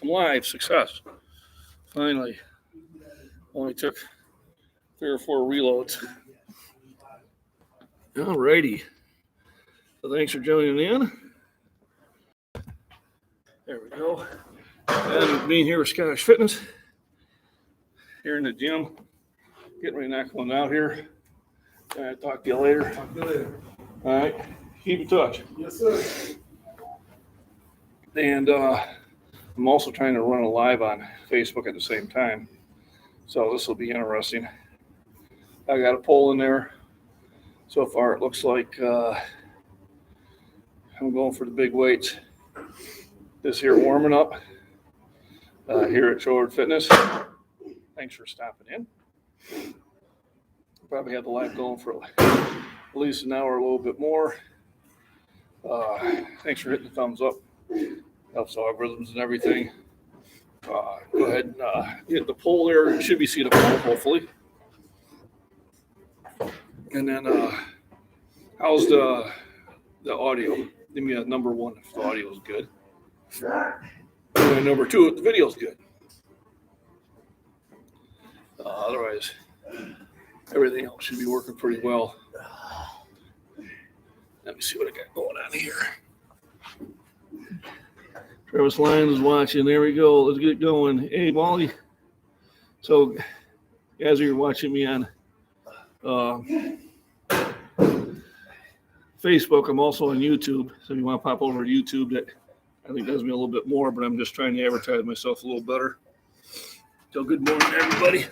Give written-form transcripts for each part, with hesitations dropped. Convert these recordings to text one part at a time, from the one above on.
I'm live. Success. Finally. Only took 3 or 4 reloads. Alrighty. So thanks for joining in. There we go. And being here with Scottish Fitness. Here in the gym. Getting ready to knock one out here. Talk to you later. All right. Keep in touch. Yes, sir. And I'm also trying to run a live on Facebook at the same time. So this will be interesting. I got a poll in there. So far, it looks like I'm going for the big weights. This here warming up here at Showard Fitness. Thanks for stopping in. Probably have the live going for at least an hour, a little bit more. Thanks for hitting the thumbs up. Helps algorithms and everything. Go ahead and hit the poll there. You should be seeing a poll, hopefully. And then, how's the audio? Give me a number 1 if the audio is good. And then number 2 if the video is good. Otherwise, everything else should be working pretty well. Let me see what I got going on here. Travis Lyons is watching. There we go. Let's get it going. Hey, Wally. So, guys, you're watching me on Facebook. I'm also on YouTube. So if you want to pop over to YouTube, that I think does me a little bit more, but I'm just trying to advertise myself a little better. So good morning, everybody.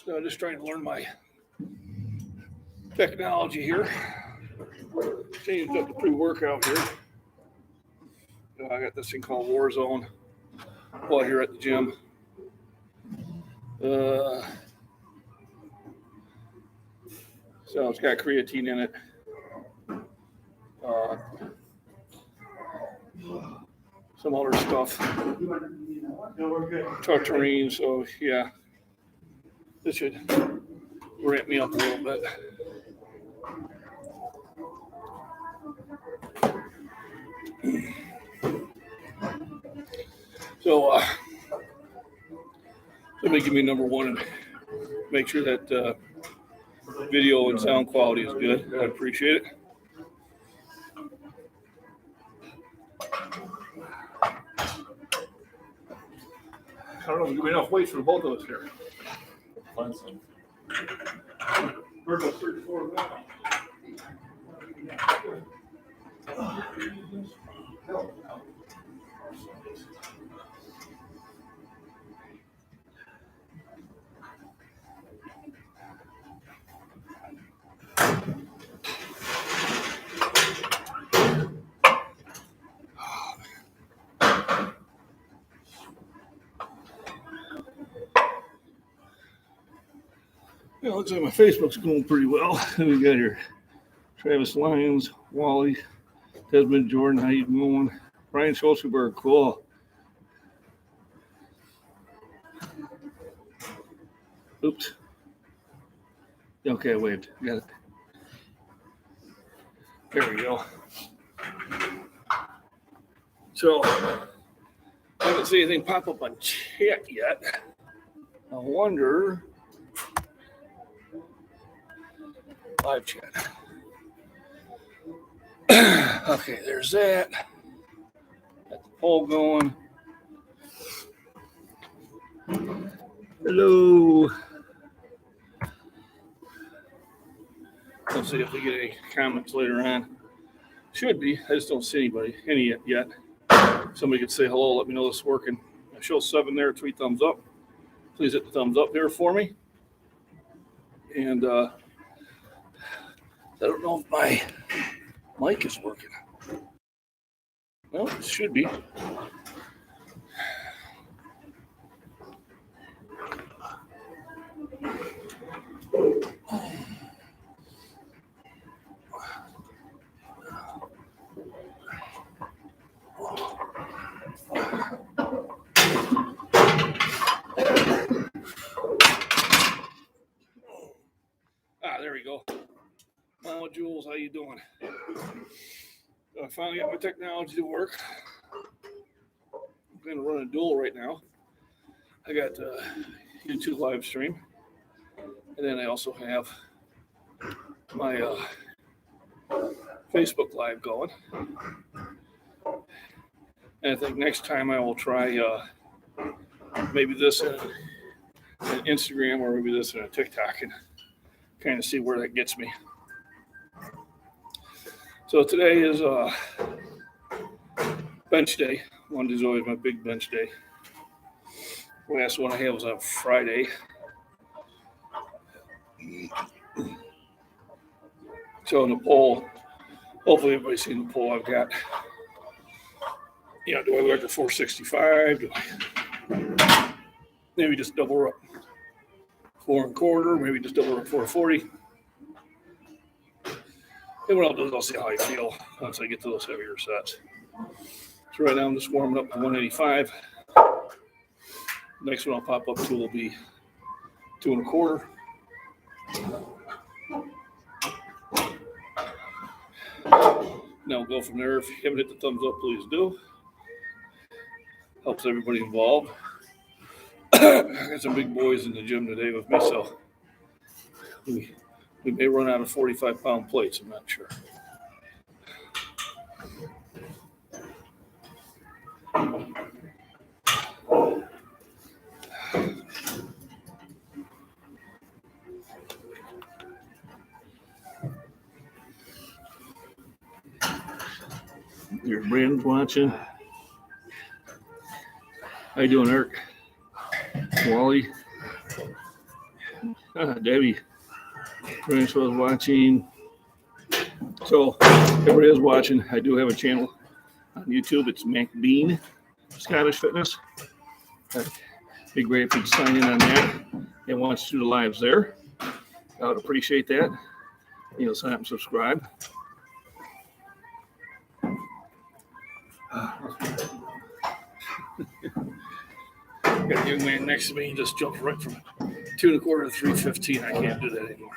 So I'm just trying to learn my technology here. Changed up the pre-workout here. I got this thing called Warzone while here at the gym. So it's got creatine in it. Some other stuff. Tartarine, so yeah. This should ramp me up a little bit. So, somebody give me number 1 and make sure that video and sound quality is good. I appreciate it. I don't know if we have enough weights for both of us here. Find some. Virgil 34 now. Yeah, looks like my Facebook's going pretty well. We got here Travis Lyons, Wally, Desmond Jordan, how you doing? Brian Schulzenberg, cool. Oops. Okay, I waved. Got it. There we go. So, I haven't seen anything pop up on chat yet. I wonder. Live chat. Okay, there's that. Got the poll going. Hello. Let's see if we get any comments later on. Should be. I just don't see any yet. Somebody could say hello, let me know this is working. I show 7 there, tweet thumbs up. Please hit the thumbs up here for me. And I don't know if my mic is working. Well, it should be. There we go. Mama Jules, how you doing? I finally got my technology to work. I'm going to run a dual right now. I got YouTube live stream, and then I also have my Facebook live going. And I think next time I will try maybe this in Instagram or maybe this in a TikTok and kind of see where that gets me. So today is bench day. Monday's always my big bench day. Last one I had was on Friday. So in the poll, hopefully everybody's seen the poll I've got. Do I go after 465? Do I maybe just double up 4 1/4? Maybe just double up 440? And what I'll do is I'll see how I feel once I get to those heavier sets. So right now I'm just warming up to 185. Next one I'll pop up to will be 2 1/4. Now we'll go from there. If you haven't hit the thumbs up, please do. Helps everybody involved. I got some big boys in the gym today with me, so we may run out of 45-pound plates. I'm not sure. Your Brandon's watching. How you doing, Eric? Wally? Debbie. Francois watching. So, everybody is watching. I do have a channel on YouTube. It's MacBean Scottish Fitness. It'd be great if you could sign in on that and watch through the lives there. I would appreciate that. Sign up and subscribe. Got a young man next to me. He just jumped right from 2 1/4 to 315. I can't do that anymore.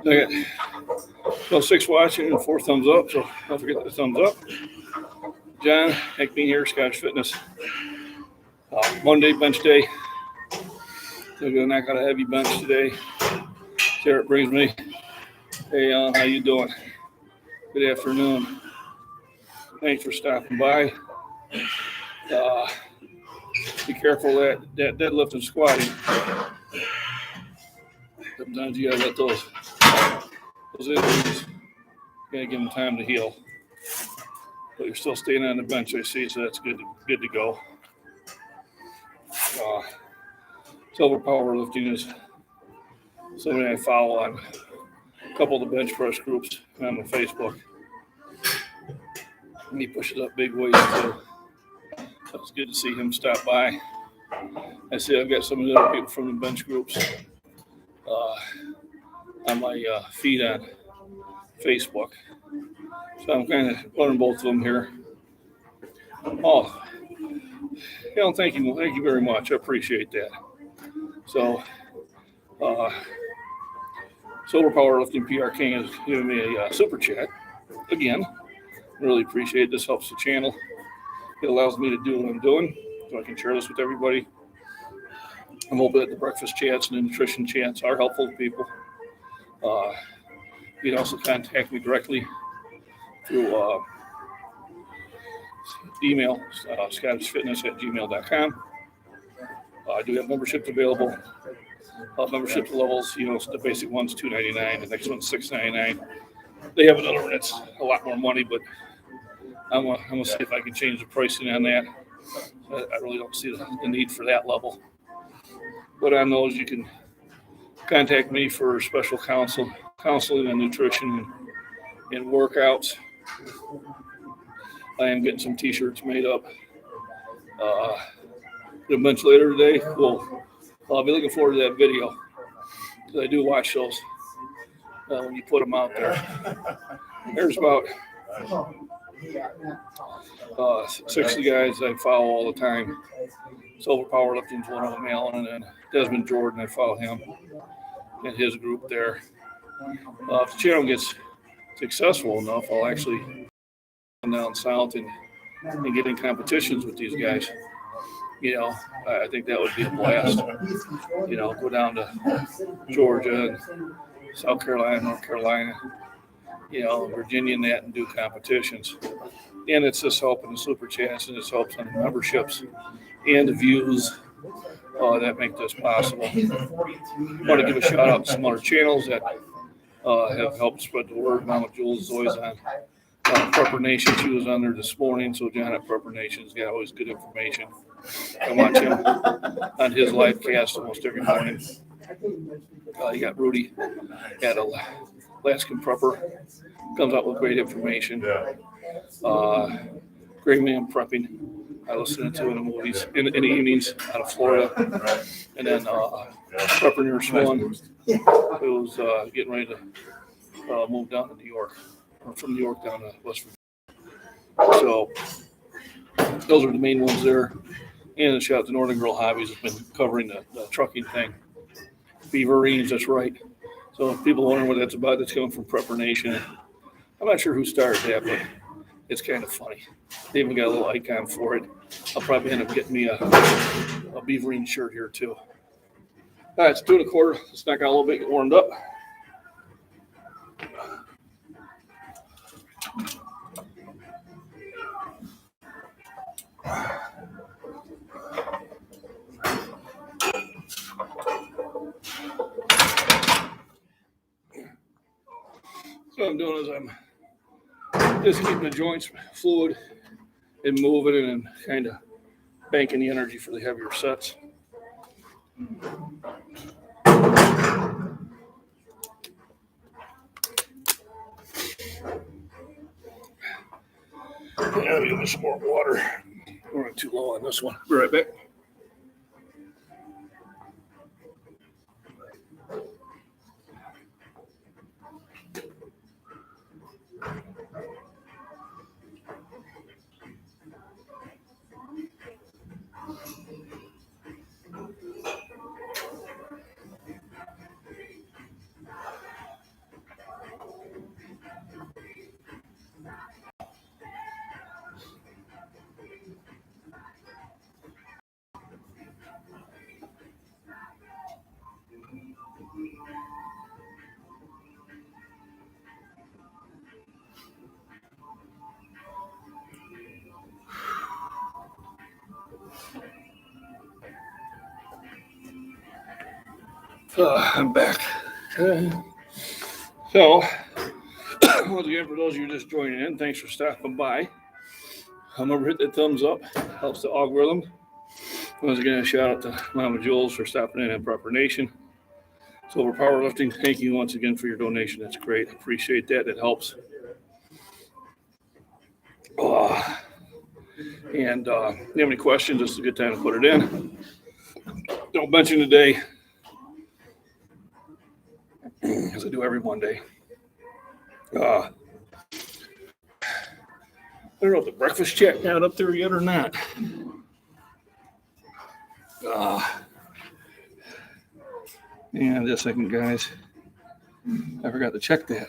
I got 6 watching and 4 thumbs up, so don't forget the thumbs up. John, MacBean here, Scottish Fitness. Monday, bench day. So I'm going to knock out a heavy bench today. Sarah brings me. Hey, how you doing? Good afternoon. Thanks for stopping by. Be careful that deadlift and squatting. Sometimes you gotta let those injuries, you gotta give them time to heal. But you're still staying on the bench, I see, so that's good to go. Silver Powerlifting is somebody I follow on a couple of the bench press groups on my Facebook. And he pushes up big weights too. So it's good to see him stop by. I see I've got some of the other people from the bench groups on my feed on Facebook. So I'm kind of running both of them here. Oh, thank you very much. I appreciate that. So, Solar Powerlifting PR King has given me a super chat again. Really appreciate it. This helps the channel. It allows me to do what I'm doing, so I can share this with everybody. I'm hoping that the breakfast chats and the nutrition chats are helpful to people. You can also contact me directly through email, scottishfitness@gmail.com. I do have memberships available. Membership levels, the basic one's $2.99, the next one's $6.99. They have another one that's a lot more money, but I'm gonna see if I can change the pricing on that. I really don't see the need for that level. But on those, you can contact me for special counseling and nutrition and workouts. I am getting some T-shirts made up. A bunch later today. I'll be looking forward to that video because I do watch those when you put them out there. There's about 60 guys I follow all the time. Silver Powerlifting's one of them, Alan, and then Desmond Jordan. I follow him and his group there. If the channel gets successful enough, I'll actually come down south and get in competitions with these guys. I think that would be a blast. Go down to Georgia and South Carolina, North Carolina, Virginia and that, and do competitions. And it's just helping the super chats, and it helps on the memberships and the views that make this possible. I want to give a shout out to some other channels that have helped spread the word. Mama Jules is always on Prepper Nation. She was on there this morning, so John at Prepper Nation's got always good information. I watch him on his live cast almost every morning. You got Rudy at Alaskan Prepper, comes out with great information. Great Man Prepping, I listen to in the movies in the evenings out of Florida. And then Prepper Near Swan, who's getting ready to move down to New York, or from New York down to West Virginia. So those are the main ones there. And a shout out to Northern Girl Hobbies has been covering the trucking thing. Beaverines, that's right. So if people wondering what that's about, that's coming from Prepper Nation. I'm not sure who started that, but it's kind of funny. They even got a little icon for it. I'll probably end up getting me a Beaverine shirt here too. All right, it's 2 1/4. Let's knock out a little bit, get warmed up. So what I'm doing is I'm just keeping the joints fluid and moving and kind of banking the energy for the heavier sets. Yeah, give me some more water. We're running too low on this one. Be right back. I'm back. So, once again, for those of you just joining in, thanks for stopping by. Remember, hit that thumbs up. Helps the algorithm. Once again, a shout out to Mama Jules for stopping in at Prepper Nation. Silver Powerlifting, thank you once again for your donation. That's great. Appreciate that. It helps. And if you have any questions, this is a good time to put it in. Don't mention today, as I do every Monday. I don't know if the breakfast chat got up there yet or not. Yeah, just a second, guys. I forgot to check that.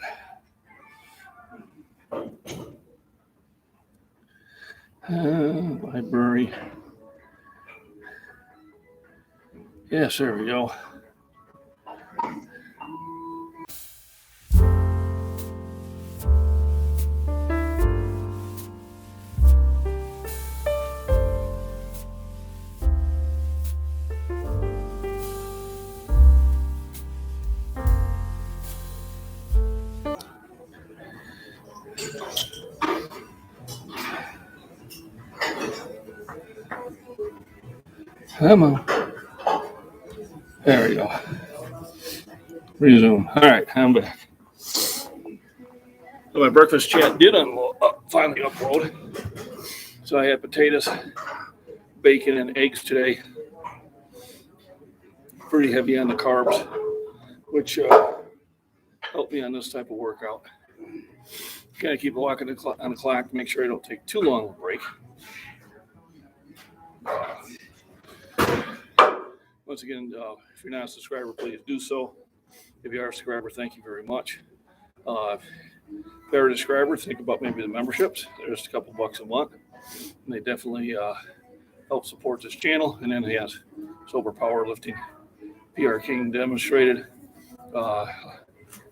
Library. Yes, there we go. Come on. There we go. Resume. All right, I'm back. So my breakfast chat did finally upload. So I had potatoes, bacon, and eggs today. Pretty heavy on the carbs, which helped me on this type of workout. Kind of keep walking on the clock to make sure I don't take too long of a break. Once again, if you're not a subscriber, please do so. If you are a subscriber, thank you very much. If you're a subscriber, think about maybe the memberships. They're just a couple bucks a month. And they definitely help support this channel. And then he has Sober Powerlifting, PR King demonstrated.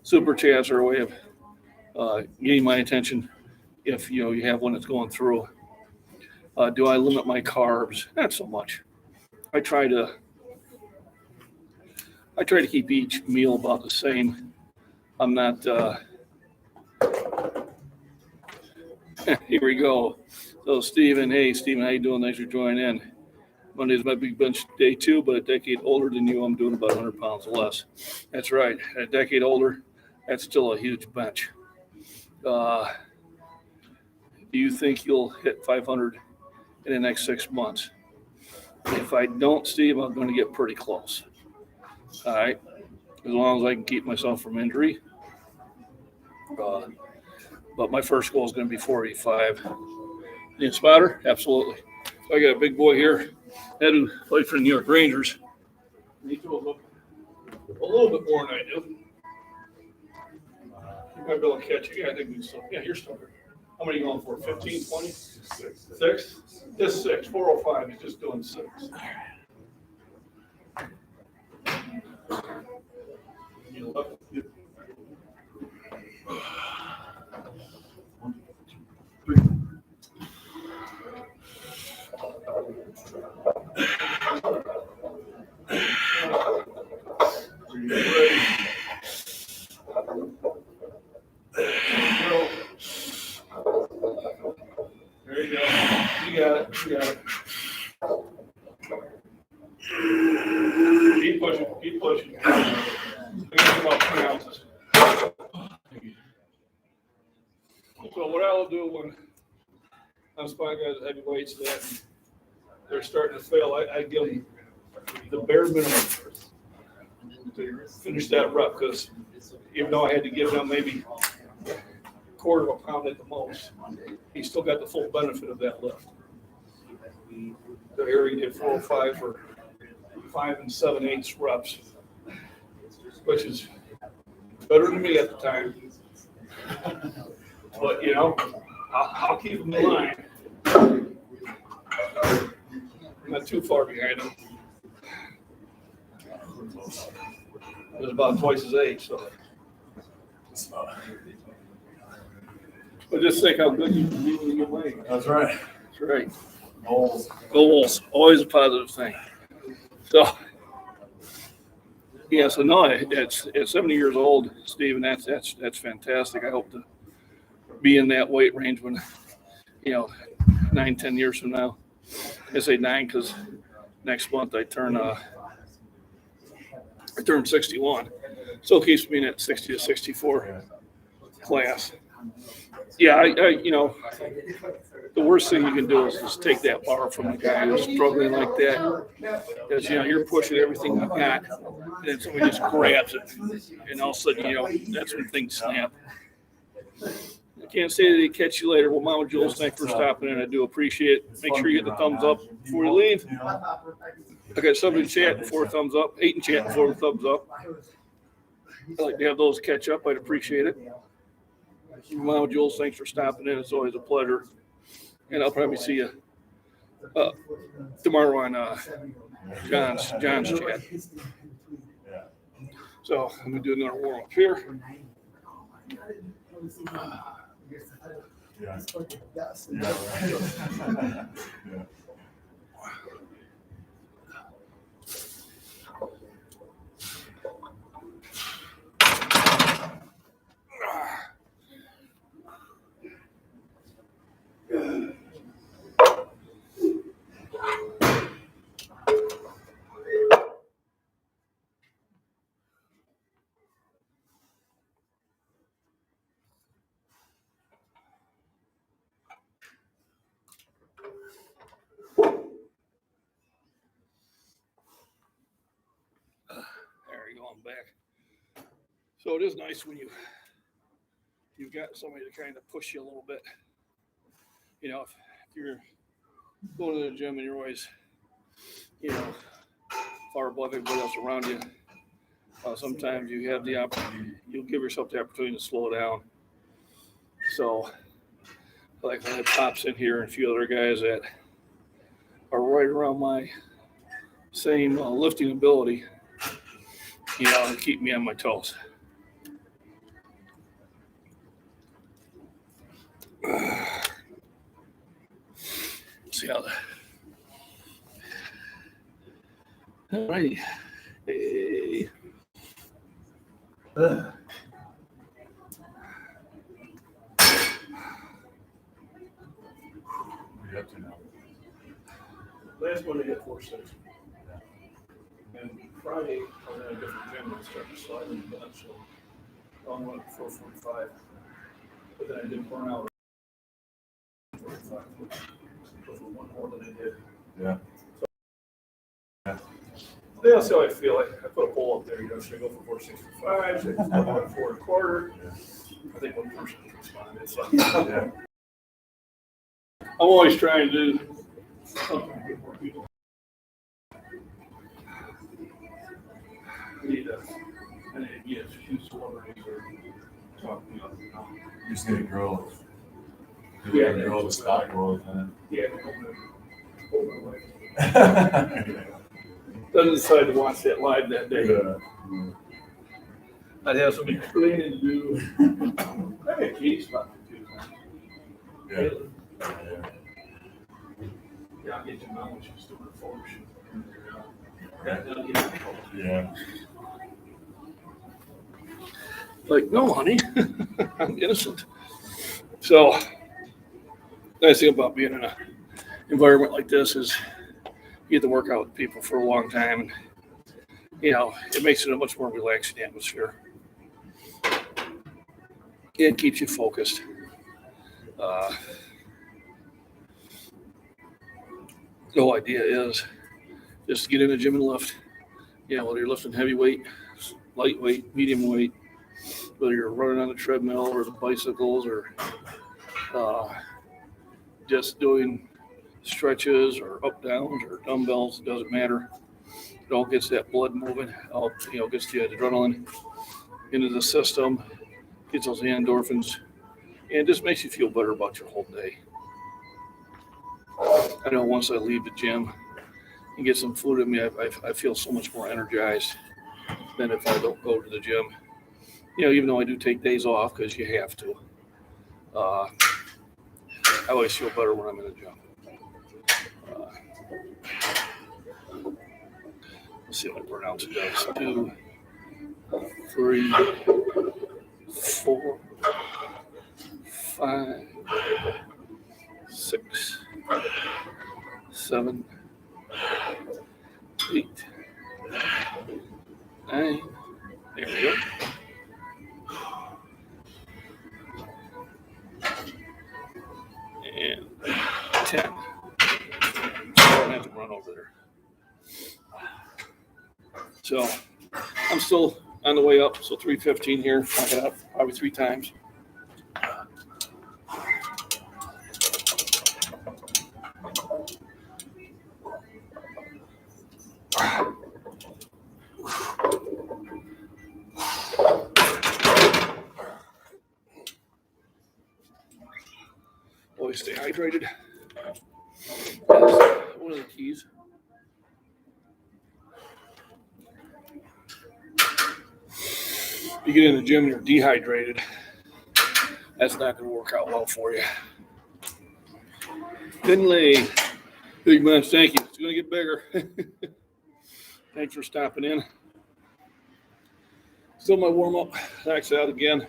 Super chats are a way of getting my attention if you have one that's going through. Do I limit my carbs? Not so much. I try to keep each meal about the same. I'm not. Here we go. So Steven, hey Steven, how you doing? Thanks for joining in. Monday's my big bench day 2, but a decade older than you, I'm doing about 100 pounds less. That's right. A decade older, that's still a huge bench. Do you think you'll hit 500 in the next 6 months? If I don't, Steve, I'm going to get pretty close. All right. As long as I can keep myself from injury. But my first goal is going to be 485. Need a spotter? Absolutely. So I got a big boy here. Had who played for the New York Rangers. He throws up a little bit more than I do. You might be able to catch it. Yeah, I think we still. Yeah, you're still here. How many are you going for? 15, 20? 6? Just 6. 405. He's just doing 6. You left. There you go. You got it. You got it. Keep pushing. Keep pushing. I got about 3 ounces. So what I'll do when I'm spotting guys at heavy weights that they're starting to fail, I give them the bare minimum to finish that rep, because even though I had to give them maybe a quarter of a pound at the most, he still got the full benefit of that lift. So here he did 405 for 5 7/8 reps, which is better than me at the time. But I'll keep him in line. I'm not too far behind him. It was about twice his age, so. But just think how good you can be when you get weight. That's right. That's right. Goals. Goals, always a positive thing. So, yeah. So no, it's 70 years old, Steve, and that's fantastic. I hope to be in that weight range when, 9-10 years from now. I say 9 because next month I turn 61. Still keeps me in that 60 to 64 class. Yeah, the worst thing you can do is just take that bar from the guy who's struggling like that. Because, you're pushing everything you got, and then somebody just grabs it. And all of a sudden, that's when things snap. I can't say that they catch you later. Well, Mama Jules, thanks for stopping in. I do appreciate it. Make sure you hit the thumbs up before you leave. I got 7 in chat and 4 thumbs up, 8 in chat and 4 thumbs up. I'd like to have those catch up. I'd appreciate it. Mama Jules, thanks for stopping in. It's always a pleasure. And I'll probably see you tomorrow on John's chat. Yeah. So I'm gonna do another warm up here. Yeah. Yeah. There you go, I'm back. So it is nice when you've got somebody to kind of push you a little bit. You know, if you're going to the gym and you're always, far above everybody else around you, sometimes you have the opportunity, you'll give yourself the opportunity to slow down. So, like I had Pops in here and a few other guys that are right around my same lifting ability, and keep me on my toes. See how all righty. Hey. What are you up to now? Last Monday hit 4.6. And Friday, I was at a different gym and started sliding the bench. So I only went 4.45. But then I did burn out 45. With one more than I did. Yeah. That's how I feel. I put a poll up there. Should I go for 4.65? Should I go for 4.25? Yeah. I think one person responded. So Yeah. I'm always trying to do something to get more people. I need a few celebrities or talk to me. You just need to grow. Yeah. Grow the stock growth. Yeah, doesn't decide to watch that live that day. Yeah. I'd have some explaining to do. I got Katie spot too. Yeah. Yeah, I'll get your mom when she's doing a photo shoot. Yeah. Like, no, honey, I'm innocent. So, nice thing about being in an environment like this is you get to work out with people for a long time, and it makes it a much more relaxing atmosphere. It keeps you focused. The whole idea is just to get in the gym and lift. Whether you're lifting heavy weight, lightweight, medium weight, whether you're running on the treadmill or the bicycles or just doing stretches or up downs or dumbbells, it doesn't matter. It all gets that blood moving. It all gets the adrenaline into the system, gets those endorphins, and just makes you feel better about your whole day. I know once I leave the gym and get some food in me, I feel so much more energized than if I don't go to the gym. Even though I do take days off because you have to. I always feel better when I'm in the gym. Let's see what I pronounce it does. 2, 3, 4, 5, 6, 7, 8, 9. There we go. And 10. I don't have to run over there. So I'm still on the way up. So 3:15 here. I got up probably 3 times. Always stay hydrated. That's one of the keys. You get in the gym and you're dehydrated, that's not going to work out well for you. Finlay, big man, thank you. It's going to get bigger. Thanks for stopping in. Still my warm up. Max out again.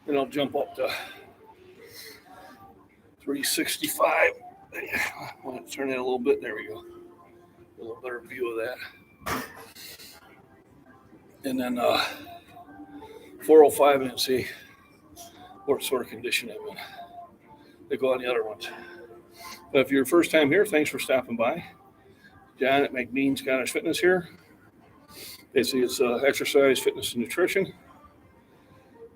Then I'll jump up to 365. I want to turn that a little bit. There we go. A little better view of that. And then 405 and see what sort of condition I'm in. They go on the other ones. But if you're your first time here, thanks for stopping by. John at McBean Scottish Fitness here. Basically, it's exercise, fitness, and nutrition.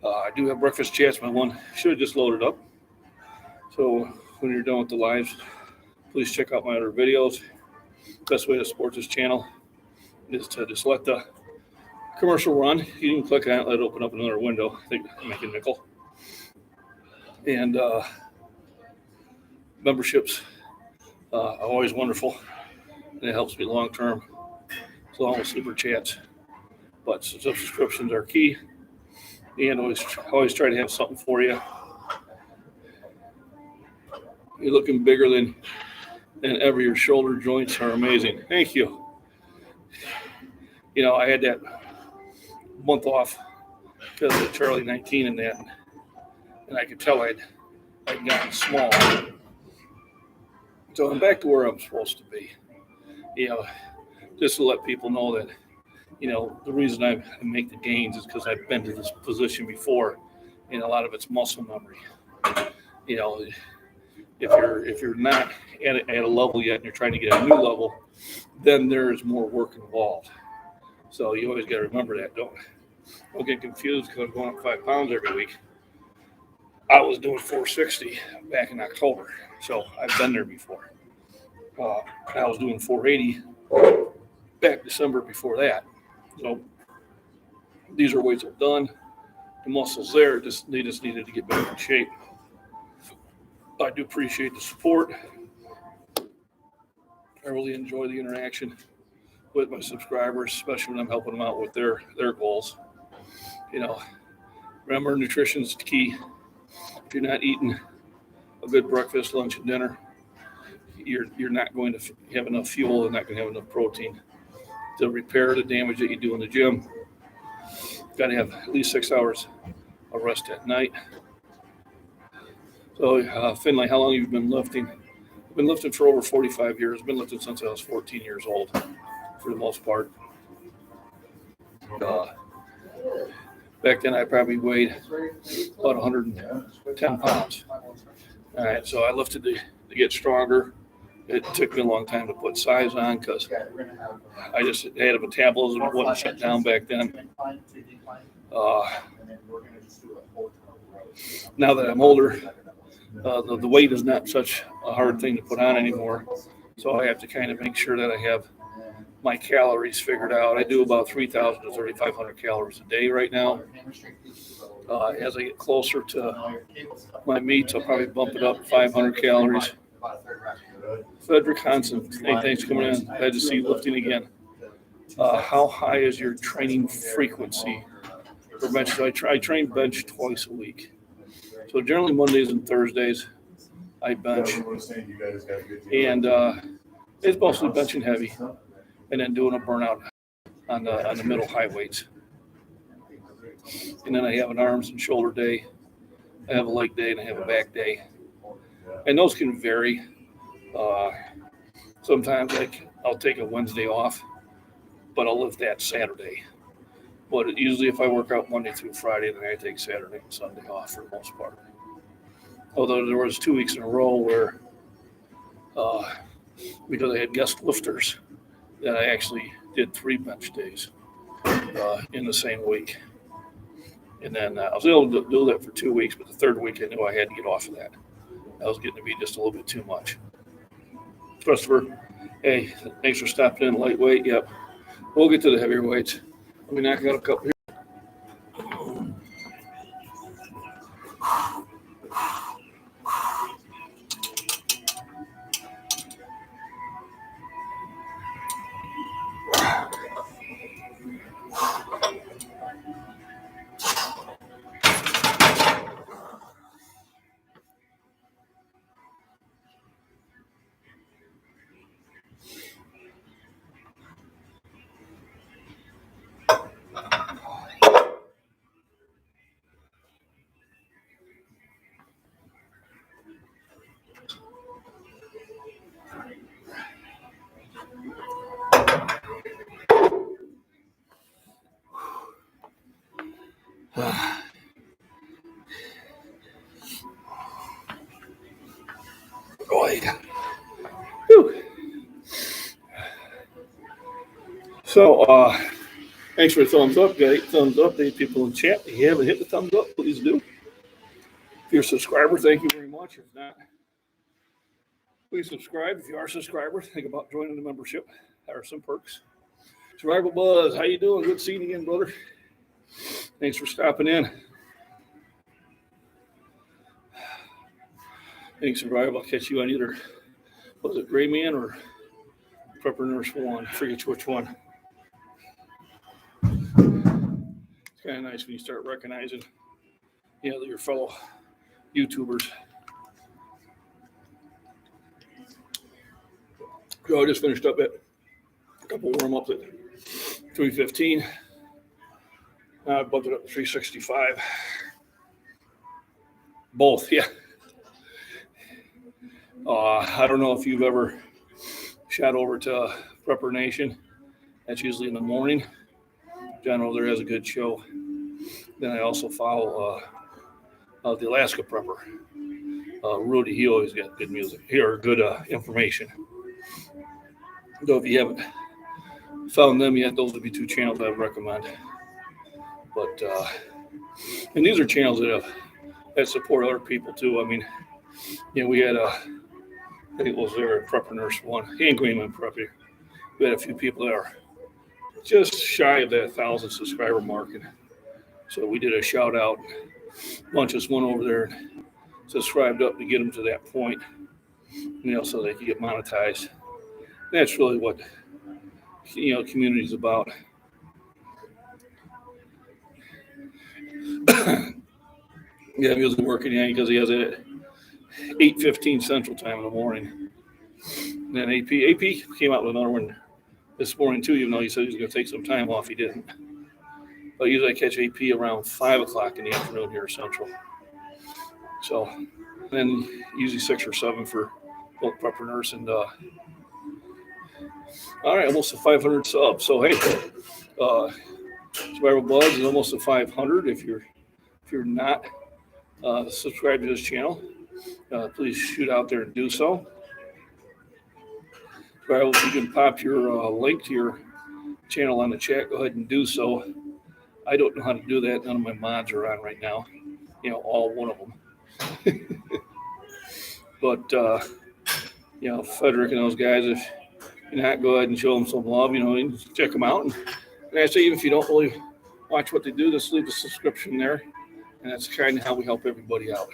I do have breakfast chats. My one should have just loaded up. So when you're done with the lives, please check out my other videos. Best way to support this channel is to just let the commercial run. You can click on it, let it open up another window. I think I'm making nickel. And memberships are always wonderful, and it helps me long term. So along with super chats, but subscriptions are key, and always try to have something for you. You're looking bigger than ever. Your shoulder joints are amazing. Thank you. You know, I had that month off because of Charlie 19 and that, and I could tell I'd gotten small. So I'm back to where I'm supposed to be. You know, just to let people know that, you know, the reason I make the gains is because I've been to this position before, and a lot of it's muscle memory. You know, if you're not at a level yet and you're trying to get a new level, then there is more work involved. So you always got to remember that. Don't get confused because I'm going up 5 pounds every week. I was doing 460 back in October, so I've been there before. I was doing 480 back December before that. So these are weights I've done. The muscles there, they just needed to get back in shape. I do appreciate the support. I really enjoy the interaction with my subscribers, especially when I'm helping them out with their goals. You know, remember, nutrition is key. If you're not eating a good breakfast, lunch, and dinner, you're not going to have enough fuel and not going to have enough protein to repair the damage that you do in the gym. Got to have at least 6 hours of rest at night. So, Finlay, how long have you been lifting? I've been lifting for over 45 years. I've been lifting since I was 14 years old, for the most part. Back then, I probably weighed about 110 pounds. All right, so I lifted to get stronger. It took me a long time to put size on because I just had a metabolism that wasn't shut down back then. Now that I'm older, the weight is not such a hard thing to put on anymore. So I have to kind of make sure that I have my calories figured out. I do about 3,000 to 3,500 calories a day right now. As I get closer to my meets, I'll probably bump it up 500 calories. Frederick Hansen, hey, thanks for coming in. Glad to see you lifting again. How high is your training frequency for bench? So I train bench twice a week. So generally Mondays and Thursdays, I bench. And it's mostly benching heavy and then doing a burnout on the middle high weights. And then I have an arms and shoulder day. I have a leg day and I have a back day. And those can vary. Sometimes I'll take a Wednesday off, but I'll lift that Saturday. But usually if I work out Monday through Friday, then I take Saturday and Sunday off for the most part. Although there was 2 weeks in a row where, because I had guest lifters, that I actually did 3 bench days in the same week. And then I was able to do that for 2 weeks, but the third week I knew I had to get off of that. That was getting to be just a little bit too much. Christopher, hey, thanks for stopping in. Lightweight, yep. We'll get to the heavier weights. Let me knock out a couple here. Right. Whew. So, thanks for the thumbs up, guys. Thumbs up, the people in chat. If you haven't hit the thumbs up, please do. If you're a subscriber, thank you very much. If not, please subscribe. If you are a subscriber, think about joining the membership. There are some perks. Survival Buzz, how you doing? Good seeing you again, brother. Thanks for stopping in. Thanks, Survival. I'll catch you on either, was it Gray Man or Prepper Nurse 1? I forget which one. It's kind of nice when you start recognizing, your fellow YouTubers. So I just finished up at a couple warm-ups at 315. I bumped it up to 365. Both, yeah. I don't know if you've ever shot over to Prepper Nation. That's usually in the morning. John over there has a good show. Then I also follow the Alaska Prepper. Rudy, he always got good music or good information. Though if you haven't found them yet, those would be two channels I would recommend. But and these are channels that support other people too. I mean, we had I think it was there Prepper Nurse 1 and Greenland Prepper. We had a few people that are just shy of that 1,000 subscriber mark, and so we did a shout out. A bunch of us went over there and subscribed up to get them to that point, so they could get monetized. That's really what community is about. Yeah, he wasn't working yet because he has it at 8:15 Central Time in the morning. And then AP came out with another one this morning too, even though he said he was going to take some time off. He didn't. But usually I catch AP around 5 o'clock in the afternoon here Central. So then usually 6 or 7 for both Prepper Nurse and all right, almost to 500 subs. So hey, Survival Buzz is almost to 500. If you're not subscribed to this channel, please shoot out there and do so. Survival, if you can pop your link to your channel on the chat, go ahead and do so. I don't know how to do that. None of my mods are on right now. All one of them. But Frederick and those guys, if you're not, go ahead and show them some love. And check them out. And I say, even if you don't really watch what they do, just leave a subscription there. And that's kind of how we help everybody out.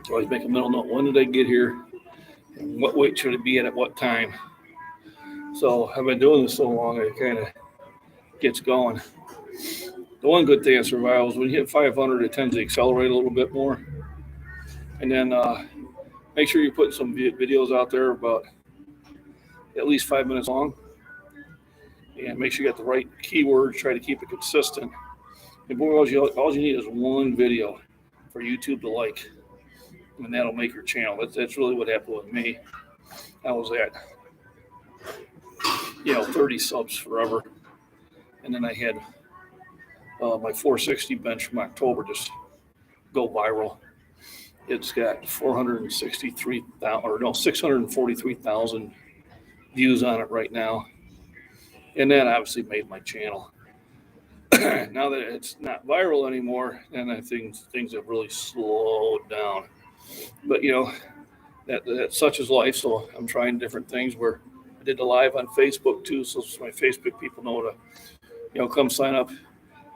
So always make a mental note. When did I get here? And what weight should it be at what time? So I've been doing this so long, it kind of gets going. The one good thing at Survival is when you hit 500, it tends to accelerate a little bit more. And then make sure you put some videos out there about at least 5 minutes long. And make sure you got the right keywords. Try to keep it consistent. And boy, all you need is one video for YouTube to like. And that'll make your channel. That's really what happened with me. I was at 30 subs forever. And then I had my 460 bench from October just go viral. It's got 643,000 views on it right now. And that obviously made my channel. Now that it's not viral anymore, and I think things have really slowed down. But that's such is life. So I'm trying different things. Where I did the live on Facebook too, so my Facebook people know to come sign up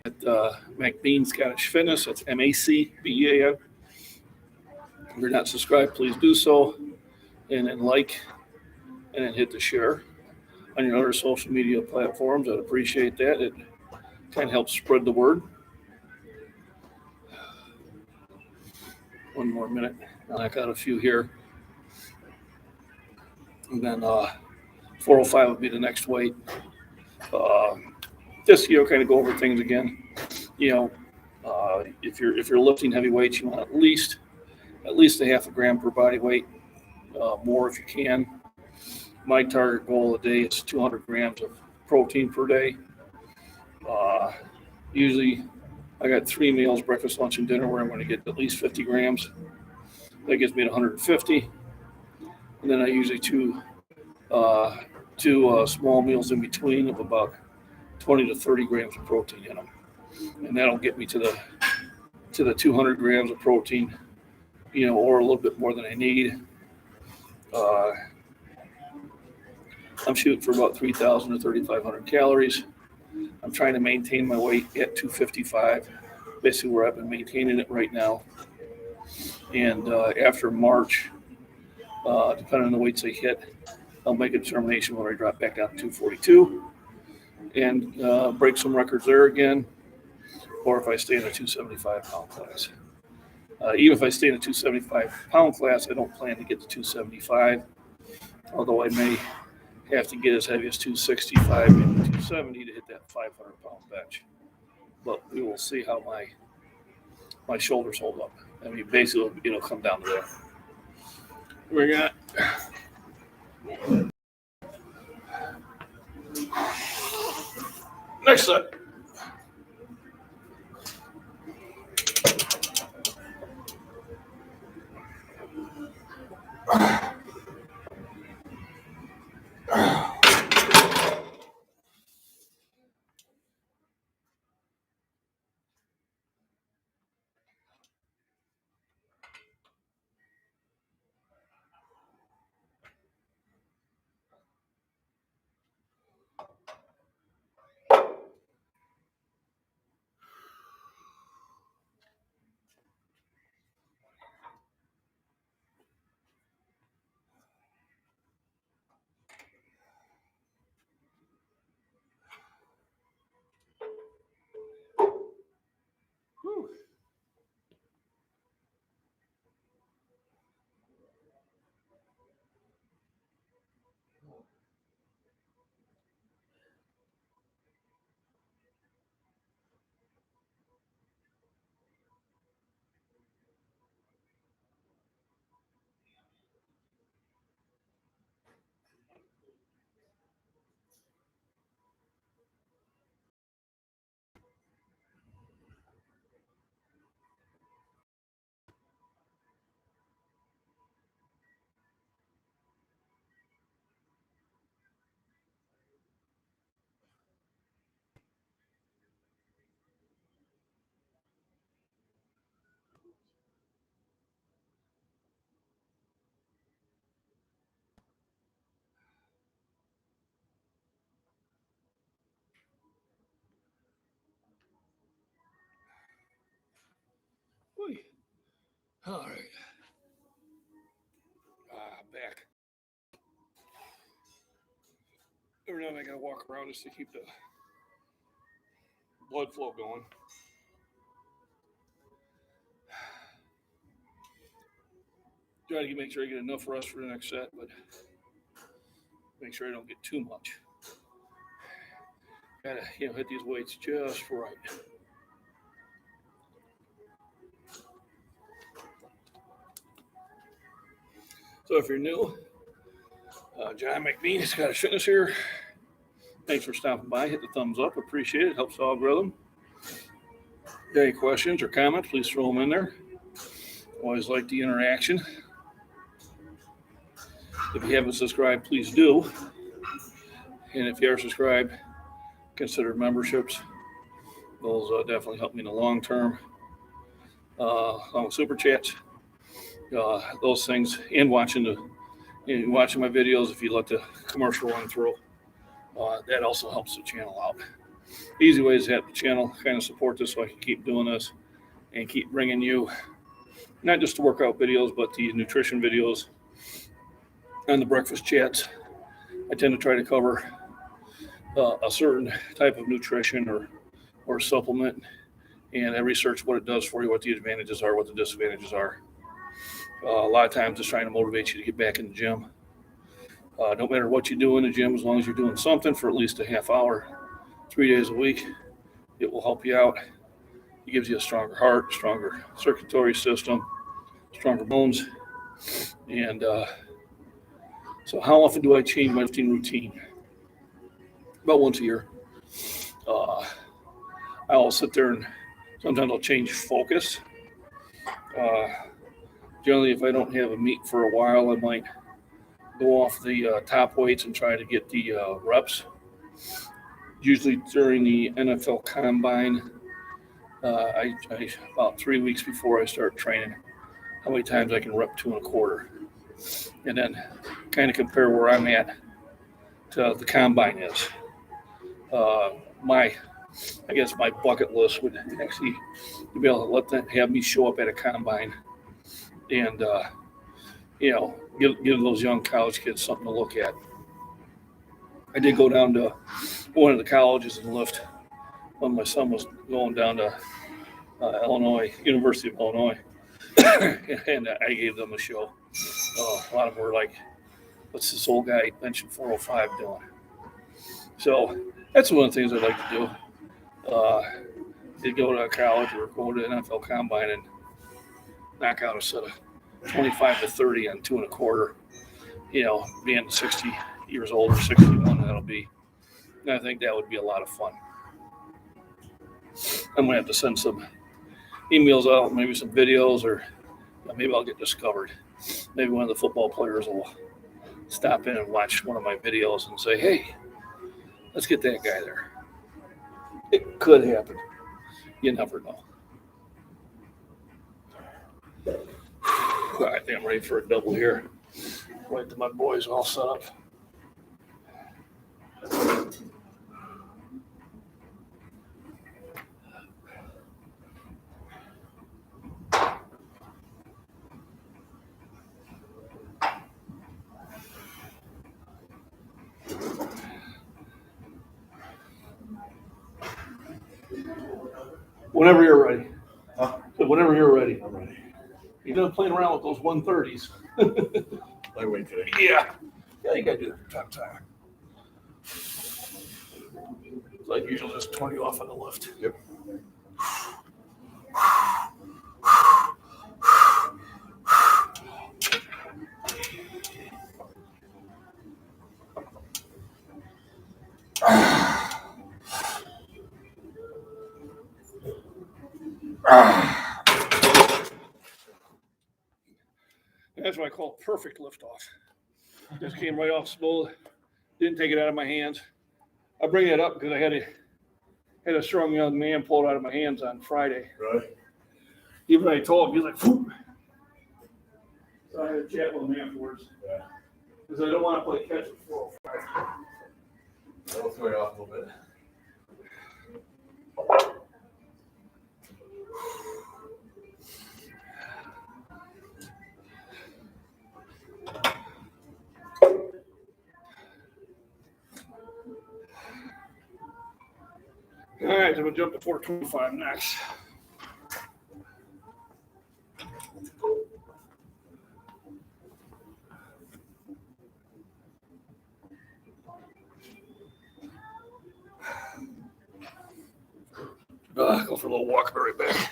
at MacBean Scottish Fitness. That's MacBean. If you're not subscribed, please do so, and then like, and then hit the share on your other social media platforms. I'd appreciate that. It kind of helps spread the word. One more minute. I got a few here. And then 405 would be the next weight. Just kind of go over things again. If you're lifting heavy weights, you want at least a half a gram per body weight. More if you can. My target goal a day is 200 grams of protein per day. Usually I got 3 meals, breakfast, lunch, and dinner, where I'm going to get at least 50 grams. That gives me 150. And then I usually two small meals in between of about 20 to 30 grams of protein in them. And that'll get me to the 200 grams of protein, or a little bit more than I need. I'm shooting for about 3,000 to 3,500 calories. I'm trying to maintain my weight at 255, basically where I've been maintaining it right now. And after March, depending on the weights I hit, I'll make a determination whether I drop back down to 242 and break some records there again, or if I stay in the 275-pound class. Even if I stay in the 275-pound class, I don't plan to get to 275, although I may have to get as heavy as 265 and 270 to hit that 500-pound bench. But we will see how my shoulders hold up. I mean, basically, it'll come down to that. We got next set. Whew. All right. Back. Every now and then I gotta walk around just to keep the blood flow going. Try to make sure I get enough rest for the next set, but make sure I don't get too much. Gotta, hit these weights just right. So if you're new, John McBean, Scottish Fitness here. Thanks for stopping by. Hit the thumbs up. Appreciate it. Helps the algorithm. Got any questions or comments, please throw them in there. Always like the interaction. If you haven't subscribed, please do. And if you are subscribed, consider memberships. Those definitely help me in the long term. Along with super chats, those things, and watching my videos. If you let the commercial run through, that also helps the channel out. Easy ways to help the channel kind of support this, so I can keep doing this and keep bringing you not just the workout videos, but the nutrition videos and the breakfast chats. I tend to try to cover a certain type of nutrition or supplement, and I research what it does for you, what the advantages are, what the disadvantages are. A lot of times it's trying to motivate you to get back in the gym. No matter what you do in the gym, as long as you're doing something for at least a half hour, 3 days a week, it will help you out. It gives you a stronger heart, stronger circulatory system, stronger bones. And so how often do I change my lifting routine? about once a year. I'll sit there and sometimes I'll change focus. Generally, if I don't have a meet for a while, I might go off the top weights and try to get the reps. Usually during the NFL Combine, I about 3 weeks before I start training, how many times I can rep 2.25, and then kind of compare where I'm at to the Combine is. I guess my bucket list would actually be able to let them have me show up at a Combine and give those young college kids something to look at. I did go down to one of the colleges and lift when my son was going down to Illinois, University of Illinois, and I gave them a show. A lot of them were like, "What's this old guy benching 405 doing?" So that's one of the things I'd like to do. Did go to college or go to the NFL Combine and knock out a set of 25 to 30 on 2.25. Being 60 years old or 61, that'll be. And I think that would be a lot of fun. I'm gonna have to send some emails out, maybe some videos, or maybe I'll get discovered. Maybe one of the football players will stop in and watch one of my videos and say, "Hey, let's get that guy there." It could happen. You never know. I think I'm ready for a double here. Wait till my boys all set up. Whenever you're ready. So whenever you're ready. I'm ready. You're done playing around with those 130s. Lightweight today. Yeah, you gotta do that from time to time. Like usually just 20 off on the lift. Yep. That's what I call perfect liftoff. Just came right off smooth. Didn't take it out of my hands. I bring that up because I had a strong young man pull it out of my hands on Friday. Really? Even I told him, he was like, "Phew." So I had a chat with him afterwards. Yeah. Because I don't want to play catch with 405. That'll throw you off a little bit. All right, so we'll jump to 425 next. Go for a little walk, very back.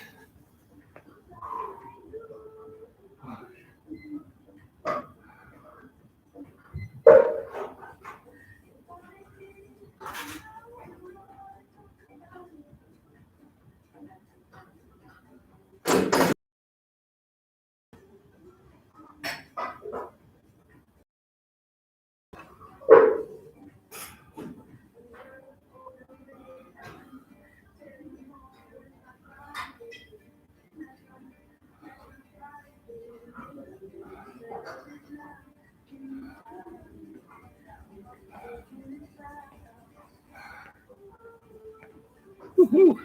Woo-hoo.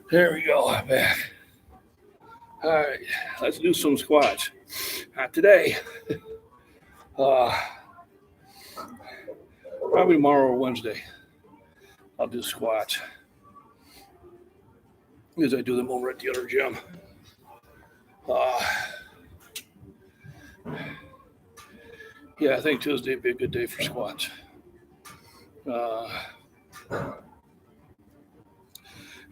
There we go, I'm back. All right, let's do some squats. Not today. Probably tomorrow or Wednesday. I'll do squats. Because I do them over at the other gym. Yeah, I think Tuesday would be a good day for squats.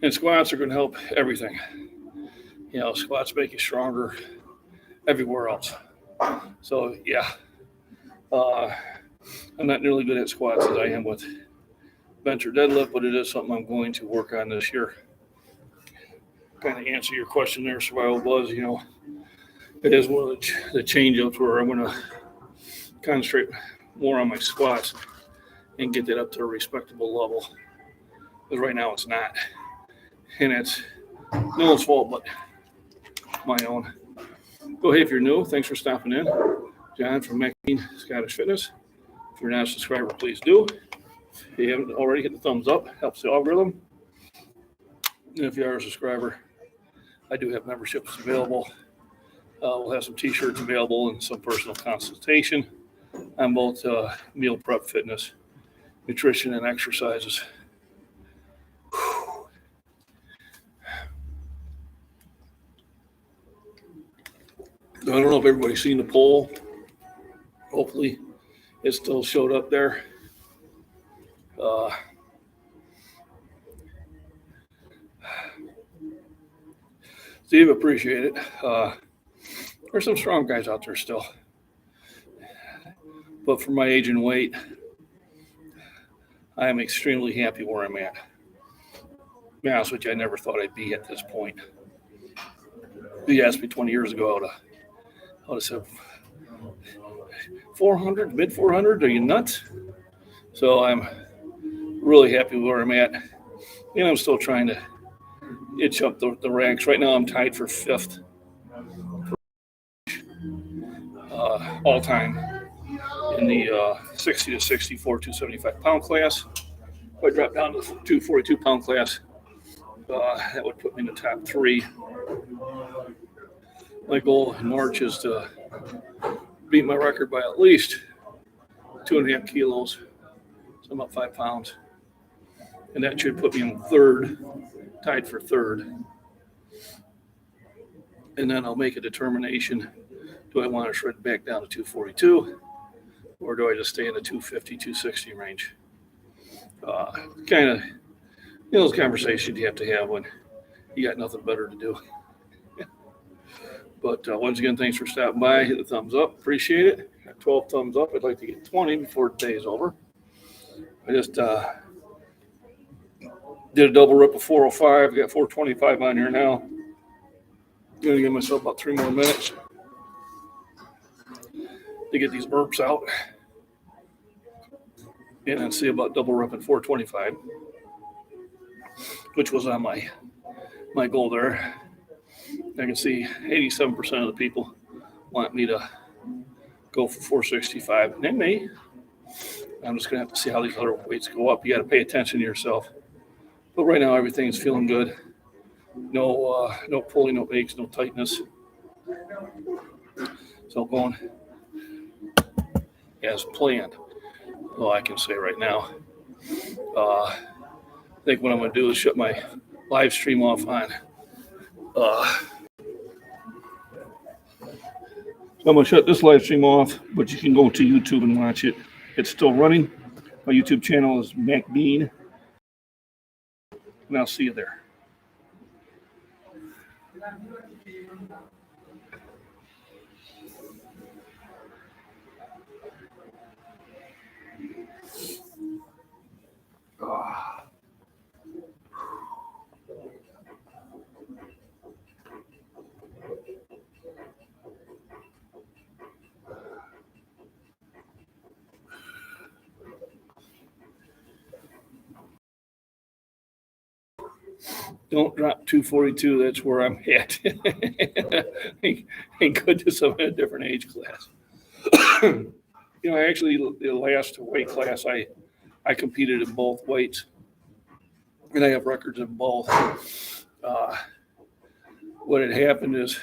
And squats are going to help everything. Squats make you stronger everywhere else. So, yeah. I'm not nearly good at squats as I am with bench or deadlift, but it is something I'm going to work on this year. Kind of answer your question there, Survival Buzz. You know, it is one of the change-ups where I'm going to concentrate more on my squats and get that up to a respectable level. Because right now it's not. And it's no one's fault but my own. Go ahead if you're new. Thanks for stopping in. John from McBean Scottish Fitness. If you're not a subscriber, please do. If you haven't already, hit the thumbs up. Helps the algorithm. And if you are a subscriber, I do have memberships available. We'll have some t-shirts available and some personal consultation on both meal prep, fitness, nutrition, and exercises. I don't know if everybody's seen the poll. Hopefully it still showed up there. Steve, appreciate it. There's some strong guys out there still. But for my age and weight, I am extremely happy where I'm at. To be honest with you, I never thought I'd be at this point. If you asked me 20 years ago, I would have said 400, mid 400, are you nuts? So I'm really happy where I'm at. And I'm still trying to itch up the ranks. Right now I'm tied for 5th all time in the 60 to 64, 275 pound class. If I drop down to the 242 pound class, that would put me in the top 3. My goal in March is to beat my record by at least 2.5 kilos. So I'm up 5 pounds. And that should put me in 3rd, tied for 3rd. And then I'll make a determination. Do I want to shred back down to 242? Or do I just stay in the 250, 260 range? Kind of, those conversations you have to have when you got nothing better to do. But once again, thanks for stopping by. Hit the thumbs up. Appreciate it. Got 12 thumbs up. I'd like to get 20 before the day is over. I just did a double rip of 405. Got 425 on here now. I'm going to give myself about 3 more minutes to get these burps out. And then see about double rep at 425, which was on my goal there. I can see 87% of the people want me to go for 465. And they may. I'm just going to have to see how these other weights go up. You got to pay attention to yourself. But right now, everything's feeling good. No pulling, no aches, no tightness. So going as planned. All I can say right now. I think what I'm going to do is shut my live stream off on. So I'm going to shut this live stream off, but you can go to YouTube and watch it. It's still running. My YouTube channel is McBean. And I'll see you there. Don't drop 242. That's where I'm at. Thank goodness I'm in a different age class. Actually, the last weight class, I competed in both weights. And I have records in both. What had happened is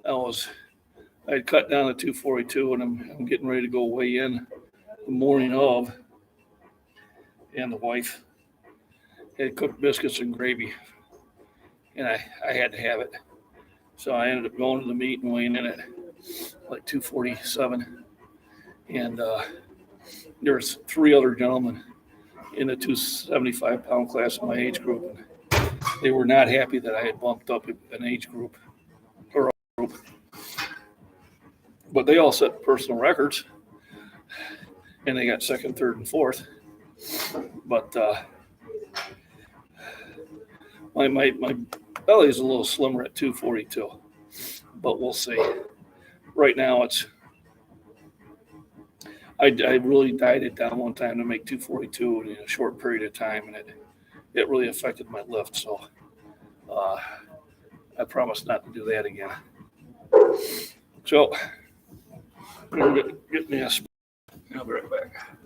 I'd cut down to 242, and I'm getting ready to go weigh in the morning of. And the wife had cooked biscuits and gravy, and I had to have it. So I ended up going to the meet and weighing in at like 247. And there's 3 other gentlemen in the 275-pound class in my age group. And they were not happy that I had bumped up an age group or a group. But they all set personal records, and they got 2nd, 3rd, and 4th. But my belly is a little slimmer at 242, but we'll see. Right now, I really dieted down one time to make 242 in a short period of time, and it really affected my lift. So I promise not to do that again. So I'm gonna get me a. I'll be right back.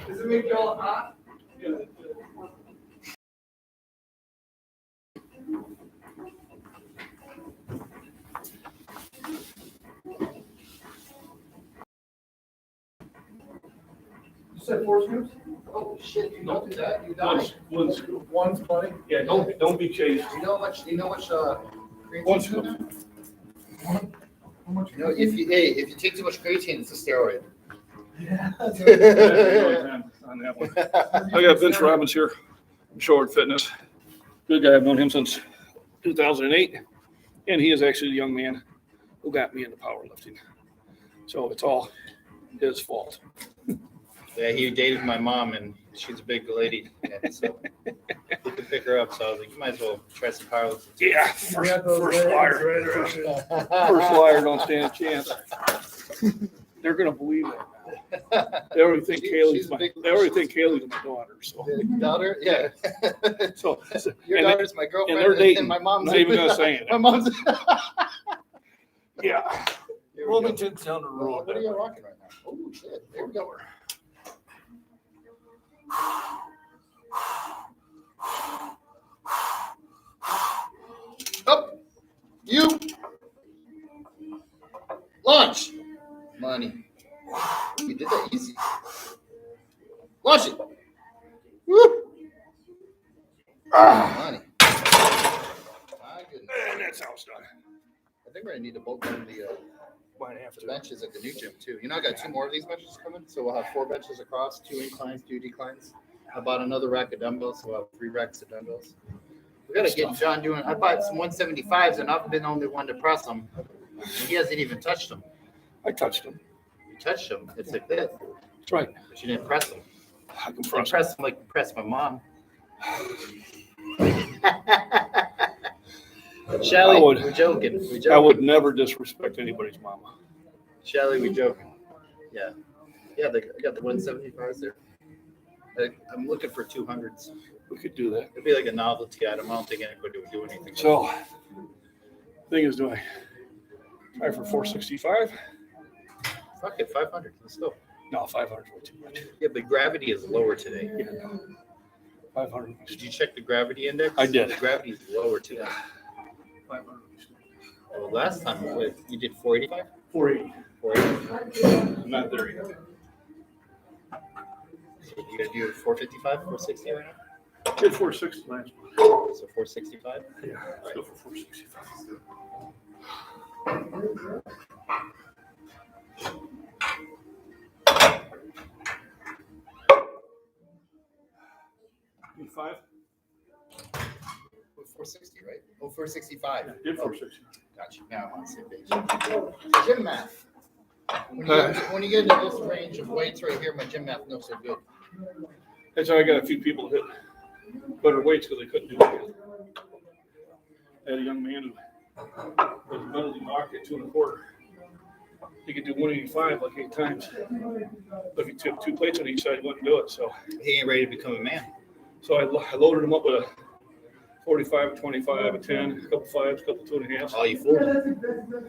Does it make you all hot? You said 4 scoops? Oh shit! You don't do that. You die. One scoop. One's funny. Yeah, don't be chased. You know how much creatine One is in scoop. there? How much? You know, if you take too much creatine, it's a steroid. Yeah. On that one. I got Vince Robbins here from Short Fitness. Good guy. I've known him since 2008, and he is actually the young man who got me into powerlifting. So it's all his fault. Yeah, he dated my mom, and she's a big lady, and so he could pick her up. So I was like, you might as well try some powerlifting. Yeah, first liar. First liar don't stand a chance. They're gonna believe it. They already think Kaylee's my daughter. So, Daughter, yeah. so Your and daughter's my they're girlfriend, dating. and my mom's Not even gonna say it. My mom's. Yeah, Here we go. Wilmington's down the road. What are you rocking right now? Oh shit! There we go. Up, you launch money. You did that easy. Launch it. Woo. Money. My goodness. And that's how it's done. I think we're gonna need to bolt on the Might have to. benches at the new gym too. You know, I got 2 more of these benches coming, so we'll have 4 benches across, 2 inclines, 2 declines. I bought another rack of dumbbells, so we'll have 3 racks of dumbbells. We gotta get John doing. I bought some 175s, and I've been the only one to press them. And he hasn't even touched them. I touched him. You touched them. It's like this, That's right. but you didn't press them. I can You press. press them like you press my mom. Shelly, I would- we're joking. We're I joking. would never disrespect anybody's mama. Shelly, we're joking. Yeah. Yeah, I got the 175s there. I'm looking for 200s. We could do that. It'd be like a novelty item. I don't think anybody would do anything. So, thing is, do I try for 465? Fuck it, 500. Let's go. No, 500 is way too much. Yeah, but gravity is lower today. Yeah, no. 500. Did you check the gravity index? I did. The gravity is lower today. 500. Well, last time you did 485? 480. 480. I'm not there yet. So you gotta do 455, 460 right now? Did 460 last month. So 465? Yeah, let's go for 465. Need 5? 460, right? Oh, 465. Yeah, did 460. Gotcha. Now I'm on the same page. Gym math. When you get into this range of weights right here, my gym math knows so good. That's how I got a few people hit better weights because they couldn't do it. I had a young man who was mentally blocked at 2 1/4. He could do 185 like 8 times. But if he took 2 plates on each side, he wouldn't do it. So He ain't ready to become a man. I loaded him up with a 45, a 25, a 10, a couple 5s, a couple 2.5s. Oh, you fooled him.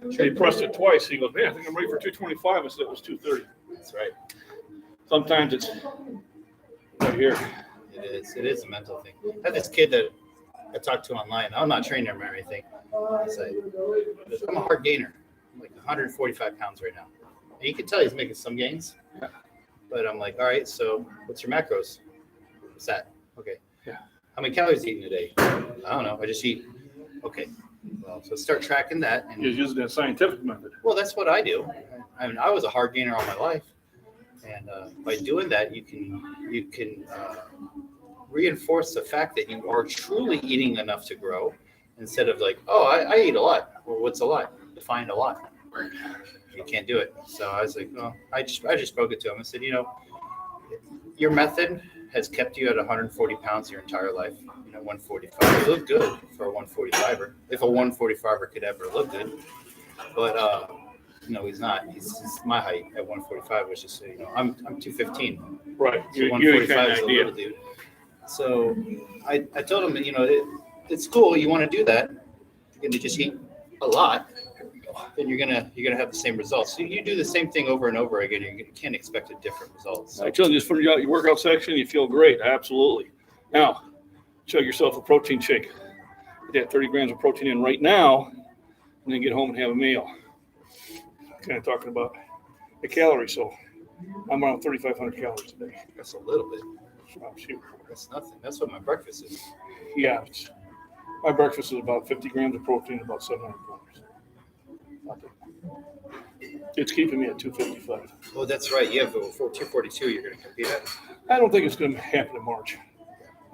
And he pressed it twice. He goes, man, I think I'm ready for 225. I said it was 230. That's right. Sometimes it's right here. It is a mental thing. I had this kid that I talked to online. I'm not training him or anything. He's like, I'm a hard gainer. I'm like 145 pounds right now. And you can tell he's making some gains. Yeah. But I'm like, all right, so what's your macros? What's that? Okay. Yeah. How many calories are you eating a day? I don't know. I just eat. Okay. Well, so start tracking that. You're And using that scientific method. well, that's what I do. I mean, I was a hard gainer all my life, and by doing that, you can reinforce the fact that you are truly eating enough to grow, instead of like, oh, I eat a lot. Well, what's a lot? Define a lot. You can't do it. So I was like, well, I just spoke it to him. I said, your method has kept you at 140 pounds your entire life. 145. You look good for a 145er. If a 145er could ever look good, but no, he's not. He's my height at 145, which is I'm 215. Right. So You 145 kind is of a idea. little dude. So I told him that it's cool. You want to do that. You're gonna just eat a lot, then you're gonna have the same results. So you do the same thing over and over again. You can't expect a different results. I tell you, just figure out your workout section, you feel great. Absolutely. Now, chug yourself a protein shake. Get that 30 grams of protein in right now, and then get home and have a meal. Kind of talking about the calories. So I'm around 3,500 calories a day. That's a little bit. Oh, shoot. That's nothing. That's what my breakfast is. Yeah. My breakfast is about 50 grams of protein, about 700 calories. It's keeping me at 255. Oh, that's right. You have 242. You're going to compete at. I don't think it's going to happen in March.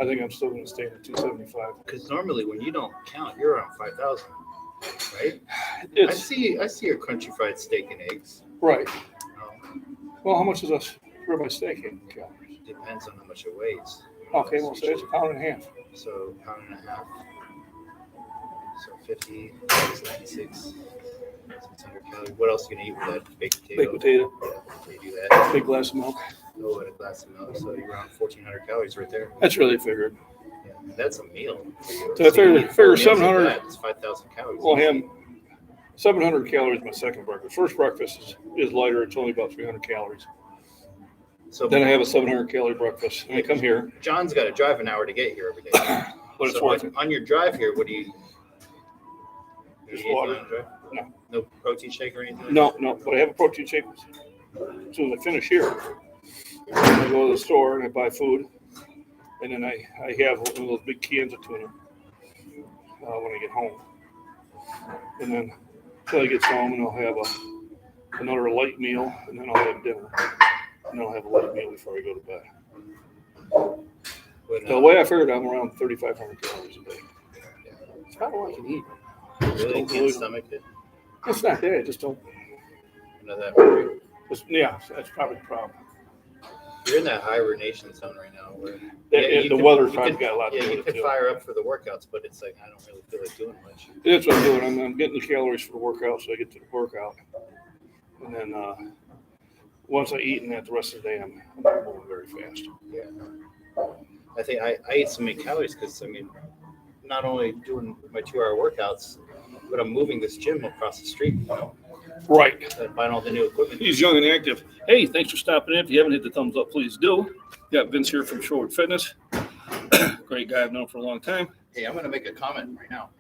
I think I'm still going to stay at 275. Because normally when you don't count, you're around 5,000, right? It's I see your country fried steak and eggs. right. Um, Well, how much is a ribeye steak in calories? depends on how much it weighs. Okay, well, say it's a pound and a half. So pound and a half. So 50 is 96. 600 calories. What else are you gonna eat with that? Baked potato. Baked potato, Yeah, you do that. big glass of milk. Oh, and a glass of milk. So you're around 1,400 calories right there. That's really figured. Yeah, that's a meal. So I figure- you eat figure 4 meals of 700 that, it's 5,000 calories. Well, ham, 700 calories my second breakfast. First breakfast is lighter. It's only about 300 calories. So Then I have a 700 calorie breakfast. And I come here, John's got to drive an hour to get here every day. but it's So worth it. on your drive here, what do you? Just you eat water. on the drive? No. No protein shake or anything? No, but I have a protein shake as soon as I finish here. I go to the store and I buy food, and then I have one of those big cans of tuna when I get home. And then until he gets home, and I'll have another light meal, and then I'll have dinner. And then I'll have a light meal before I go to bed. But, The way I figured, I'm around 3,500 calories a day. It's not all I can eat. really can't stomach it. It's not that. I just don't. That hungry. Yeah, that's probably the problem. You're in that hibernation zone right now, where And you the could- weather's you probably could- got a lot to Yeah, do you with could it too. fire up for the workouts, but it's like I don't really feel like doing much. That's what I'm doing. I'm getting the calories for the workout, so I get to the workout, and then once I eat, and that the rest of the day, I'm moving very fast. Yeah. I think I eat so many calories because not only doing my 2-hour workouts, but I'm moving this gym across the street. Right. Buying all the new equipment. He's young and active. Hey, thanks for stopping in. If you haven't hit the thumbs up, please do. Got Vince here from Shorewood Fitness. Great guy I've known for a long time. Hey, I'm gonna make a comment right now.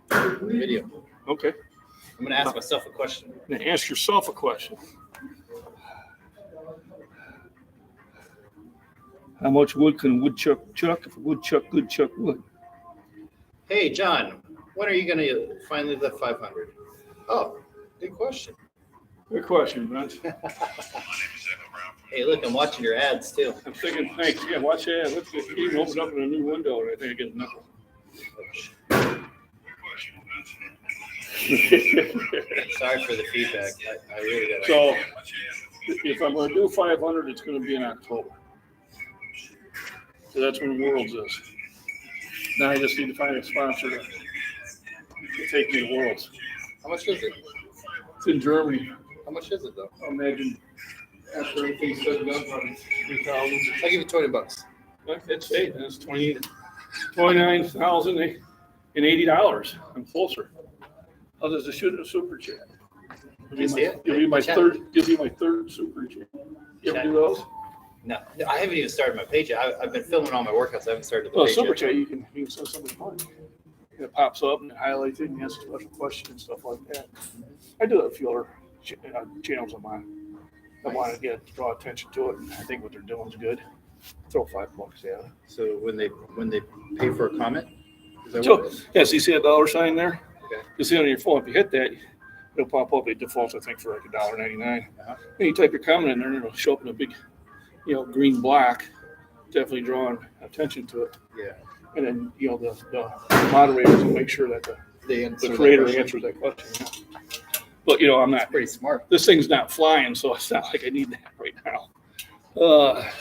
Video. Okay. I'm gonna ask myself a question. Now ask yourself a question. How much wood can a woodchuck chuck if a woodchuck could chuck wood? Hey, John, when are you gonna finally lift 500? Oh, good question. Good question, Vince. Hey, look, I'm watching your ads too. I'm thinking, thanks. Yeah, watch that. Let's get even opened up in a new window, and I think I get a nickel. Sorry for the feedback. I really got. So, if I'm going to do 500, it's going to be in October. So that's when Worlds is. Now I just need to find a sponsor to take me to Worlds. How much is it? It's in Germany. How much is it though? I imagine after everything's said and done, probably 3,000. I'll give you $20. It's $29,080. I'm closer. I'll just shoot a super chat. Give you my third super chat. You ever do those? No, I haven't even started my page yet. I've been filming all my workouts. I haven't started the Well, page super yet. chat, you can send somebody money. It pops up and it highlights it and asks special questions and stuff like that. I do that with a few other channels of mine. I want to draw attention to it, and I think what they're doing is good. Throw $5, yeah. So when they pay for a comment, is that So, what it is? yeah, so you see a dollar sign there? Okay. You see on your phone, if you hit that, it'll pop up. It defaults, I think, for like $1.99. Uh-huh. And you type your comment in there, and it'll show up in a big, green block, definitely drawing attention to it. Yeah. And then, the moderators will make sure that They answer the that creator question. answers that question. Yeah. But, I'm not, Pretty smart. this thing's not flying, so it's not like I need that right now.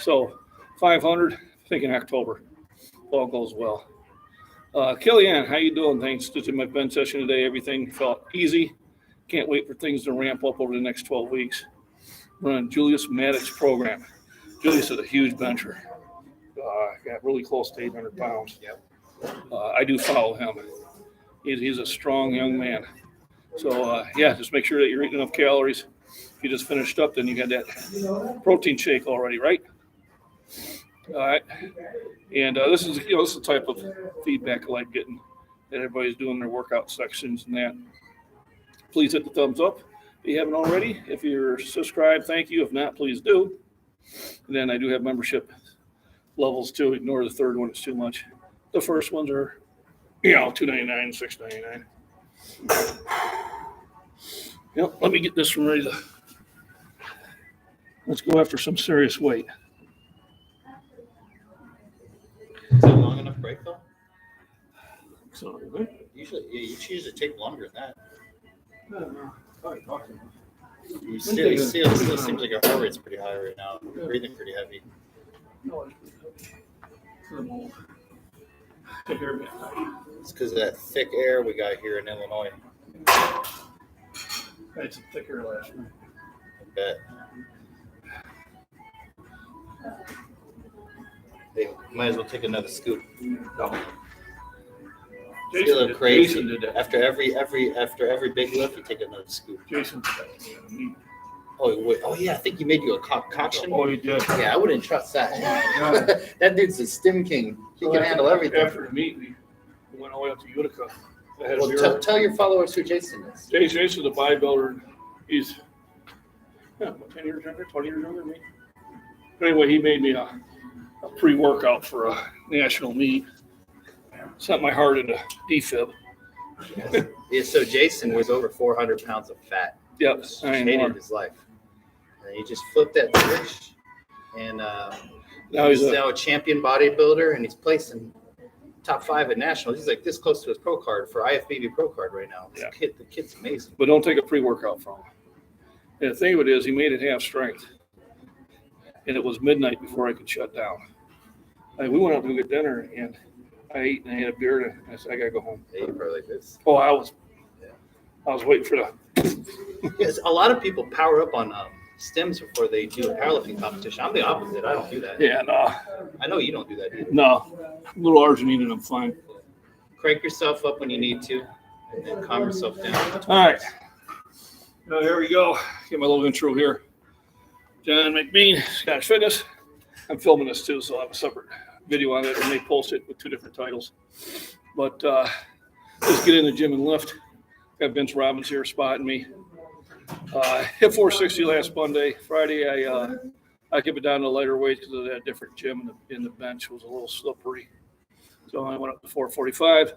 So 500, thinking October. All goes well. Kellyanne, how you doing? Thanks to my bench session today. Everything felt easy. Can't wait for things to ramp up over the next 12 weeks. We're on Julius Maddox program. Julius is a huge bencher. Got really close to 800 pounds. Yep. I do follow him. He's a strong young man. So, just make sure that you're eating enough calories. If you just finished up, then you got that protein shake already, right? All right. And this is the type of feedback I like getting, that everybody's doing their workout sections and that. Please hit the thumbs up if you haven't already. If you're subscribed, thank you. If not, please do. And then I do have membership levels too. Ignore the third one, it's too much. The first ones are, $2.99, $6.99. Let me get this one ready to. Let's go after some serious weight. Is that long enough break though? So, Usually, you choose to take longer than that. I don't know. Probably talking. You still seems like your heart rate's pretty high right now. You're breathing pretty heavy. No, it's It's because of that thick air we got here in Illinois. It's a thicker last night. I bet. They might as well take another scoop. No. It's a little crazy. Jason did that. After every big lift, you take another scoop. Jason did that. Oh wait, yeah, I think you made you a concoction. Oh, he did. Yeah, I wouldn't trust that. That dude's a stim king. He can handle everything. After the meet, we went all the way up to Utica. I had a Well, beer. tell your followers who Jason is. Jason's a bodybuilder. He's 10 years younger, 20 years younger than me. But anyway, he made me a pre-workout for a national meet. Sent my heart into defib. Yeah, so Jason was over 400 pounds of fat. Yep, I ain't Hated more. his life. And he just flipped that switch, and Now he's he's a now a champion bodybuilder, and he's placed in top 5 at nationals. He's like this close to his pro card for IFBB pro card right now. Yeah. The kid's amazing. but don't take a pre-workout from him. And the thing of it is, he made it half strength, and it was midnight before I could shut down. We went out to get dinner, and I ate and I had a beer, and I said, I gotta go home. Yeah, you probably like this. Oh, I was waiting for the. Yes, a lot of people power up on stems before they do a powerlifting competition. I'm the opposite. I don't do that. Yeah, no, I know you don't do that either. no, a little Arginine and I'm fine. Crank yourself up when you need to, and then calm yourself down. All right. Now, here we go. Get my little intro here. John McBean, Scottish Fitness. I'm filming this too, so I'll have a separate video on it. I may post it with 2 different titles. But let's get in the gym and lift. Got Vince Robbins here spotting me. Hit 460 last Monday. Friday, I kept it down to lighter weight because of that different gym in the bench was a little slippery. So I went up to 445.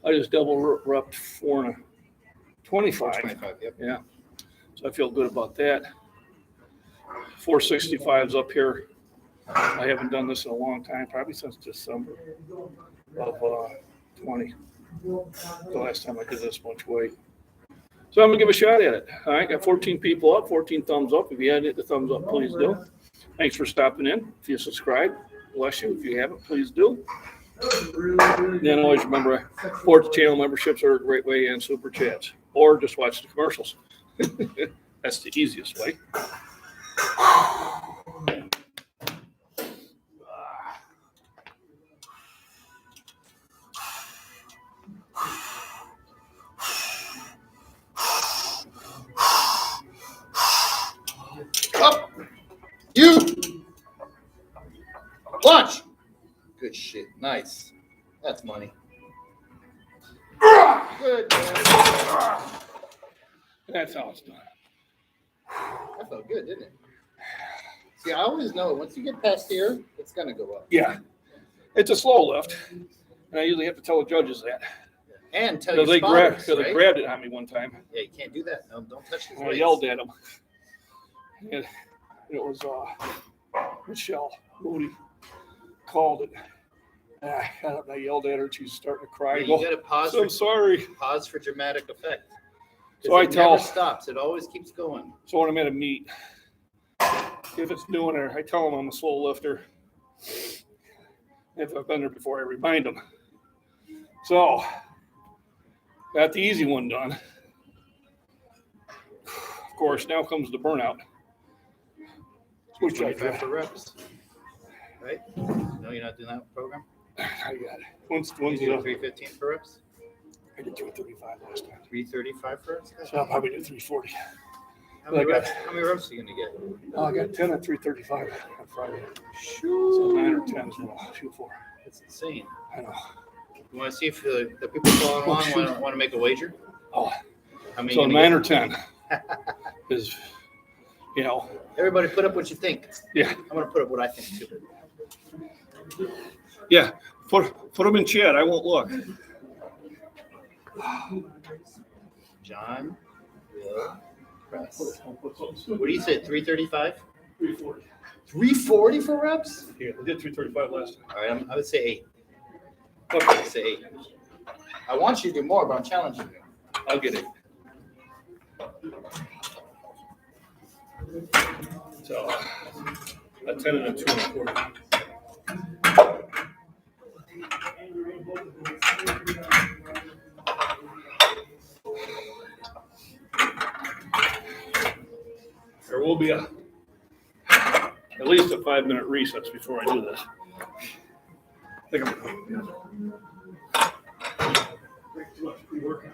I just double repped 425. 25, yep. Yeah. So I feel good about that. 465's up here. I haven't done this in a long time, probably since December of 20. The last time I did this much weight. So I'm going to give a shot at it. All right, got 14 people up, 14 thumbs up. If you hadn't hit the thumbs up, please do. Thanks for stopping in. If you subscribe, bless you. If you haven't, please do. Then always remember, support the channel memberships are a great way, and super chats. Or just watch the commercials. That's the easiest way. Up! You! Launch! Good shit. Nice. That's money. Good. Man. That's how it's done. That felt good, didn't it? See, I always know once you get past here, it's gonna go up. Yeah. It's a slow lift. And I usually have to tell the judges that. And tell Because your spotters, they right? grabbed it on me one time. Yeah, you can't do that. No, don't touch his And I weights. yelled at them. And it was Michelle Moody called it. And I got up and I yelled at her. She's starting to cry. Yeah, you gotta pause. I'm sorry. Pause for dramatic effect. 'Cause So I it tell- never stops. It always keeps going. So when I'm at a meet, if it's new in there, I tell them I'm a slow lifter. If I've been there before, I remind them. So, got the easy one done. Of course, now comes the burnout. Which I 25 for reps. Right? No, you're not doing that program? got it. Once You do the 315 for reps? I did 235 last time. 335 for reps? So I'll probably do 340. How many, I got- reps, how many reps are you gonna get? Oh, I got 10 at 335 on Friday. So 9 or 10 is what I'll shoot for. That's insane. I know. You wanna see if the people following along wanna make a wager? Oh, I mean, so 9 or 10 is, you know, everybody put up what you think. yeah. I'm gonna put up what I think too. Yeah, put them in chat. I won't look. John will press. What do you say, 335? 340. 340 for reps? Yeah, I did 335 last time. All right, I would say 8. Okay, I would say 8. I want you to do more, but I'm challenging you. I'll get it. So, a 10 and a 2 and a quarter. There will be at least a 5-minute recess before I do this. I think I'm pre-workout.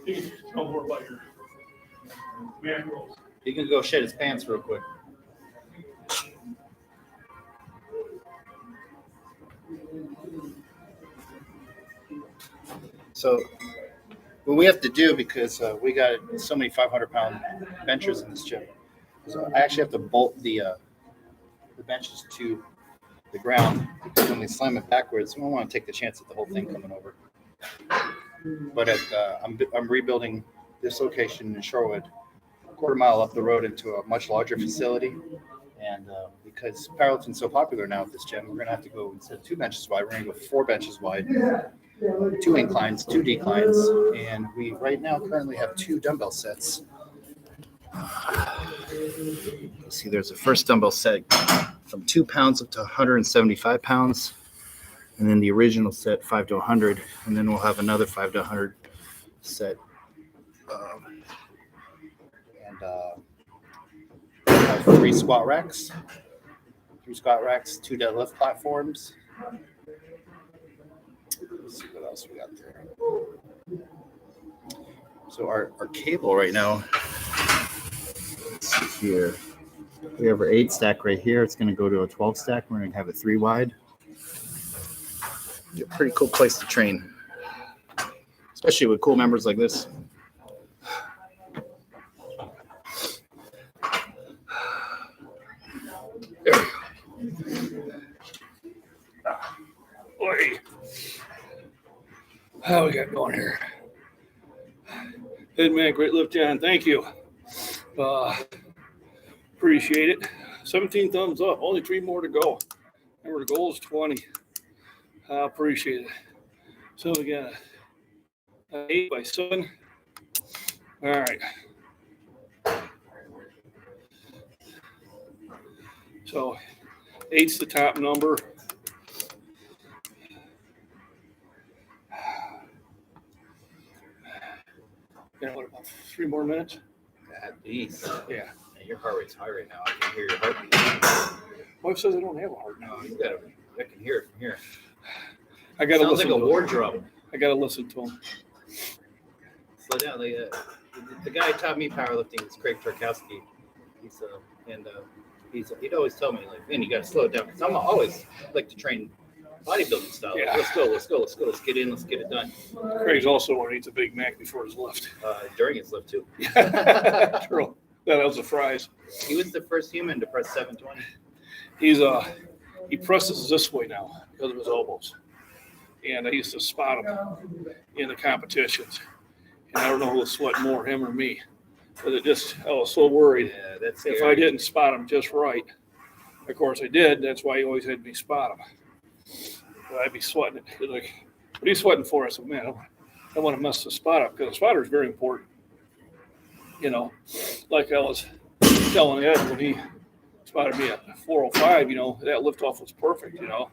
You can tell more about your macros. He can go shed his pants real quick. So what we have to do, because we got so many 500-pound benchers in this gym, so I actually have to bolt the benches to the ground, because when we slam it backwards, we don't want to take the chance of the whole thing coming over. But I'm rebuilding this location in Shorewood, a quarter mile up the road into a much larger facility. And because powerlifting's so popular now at this gym, we're going to have to go, instead of 2 benches wide, we're going to go 4 benches wide, 2 inclines, 2 declines. And we right now currently have 2 dumbbell sets. See, there's a first dumbbell set from 2 pounds up to 175 pounds. And then the original set, 5 to 100. And then we'll have another 5 to 100 set. Have 3 squat racks, 2 deadlift platforms. Let's see what else we got there. So our cable right now, let's see here. We have our 8 stack right here. It's going to go to a 12 stack. We're going to have it 3 wide. A pretty cool place to train, especially with cool members like this. Oi. How we got going here? Hey man, great lift, John. Thank you. Appreciate it. 17 thumbs up. Only 3 more to go. Remember, the goal is 20. I appreciate it. So we got 8 by 7. All right. So 8's the top number. Yeah, what about 3 more minutes? At least. Yeah. Your heart rate's high right now. I can hear your heartbeat. Wife says I don't have a heart now. No, you got it. I can hear it from here. I gotta Sounds listen like a to war him. drum. I gotta listen to him. Slow down. Like, the guy who taught me powerlifting is Craig Tarkowski. He'd always tell me, like, man, you got to slow it down, because I'm always like to train bodybuilding style. Like, Yeah. let's go, let's get in, let's get it done. Craig's also one who eats a Big Mac before his lift. During his lift too. True. That was the fries. He was the first human to press 720. He presses this way now because of his elbows. And I used to spot him in the competitions. And I don't know who was sweating more, him or me. But I was so worried Yeah, that's if scary. I didn't spot him just right. Of course I did. That's why he always had me spot him. But I'd be sweating it. He's like, what are you sweating for? I said, man, I don't want to mess the spot up because the spotter is very important. You know, like I was telling Ed when he spotted me at 405, you know, that liftoff was perfect, you know.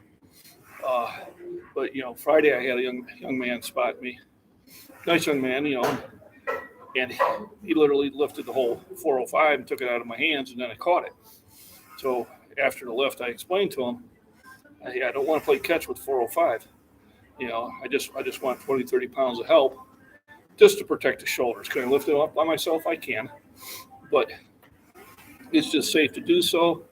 But, you know, Friday I had a young man spot me. Nice young man, you know. And he literally lifted the whole 405 and took it out of my hands, and then I caught it. So after the lift, I explained to him, I don't want to play catch with 405. You know, I just want 20, 30 pounds of help just to protect the shoulders. Can I lift it up by myself? I can. But it's just safe to do so,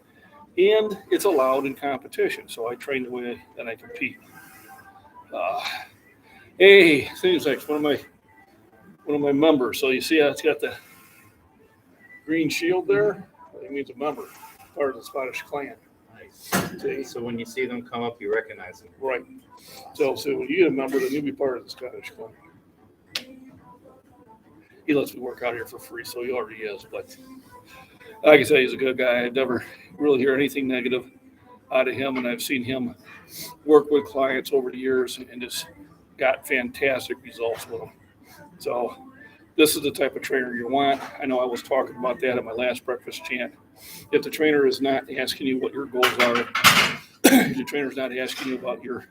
and it's allowed in competition. So I train the way that I compete. Hey, seems like one of my members. So you see how it's got the green shield there? It means a member, part of the Scottish clan. Nice. See? So when you see them come up, you recognize them. Right. So when you get a member, then you'll be part of the Scottish clan. He lets me work out here for free, so he already is. But like I say, he's a good guy. I never really hear anything negative out of him, and I've seen him work with clients over the years and just got fantastic results with them. So this is the type of trainer you want. I know I was talking about that at my last breakfast chant. If the trainer is not asking you what your goals are, if the trainer's not asking you about your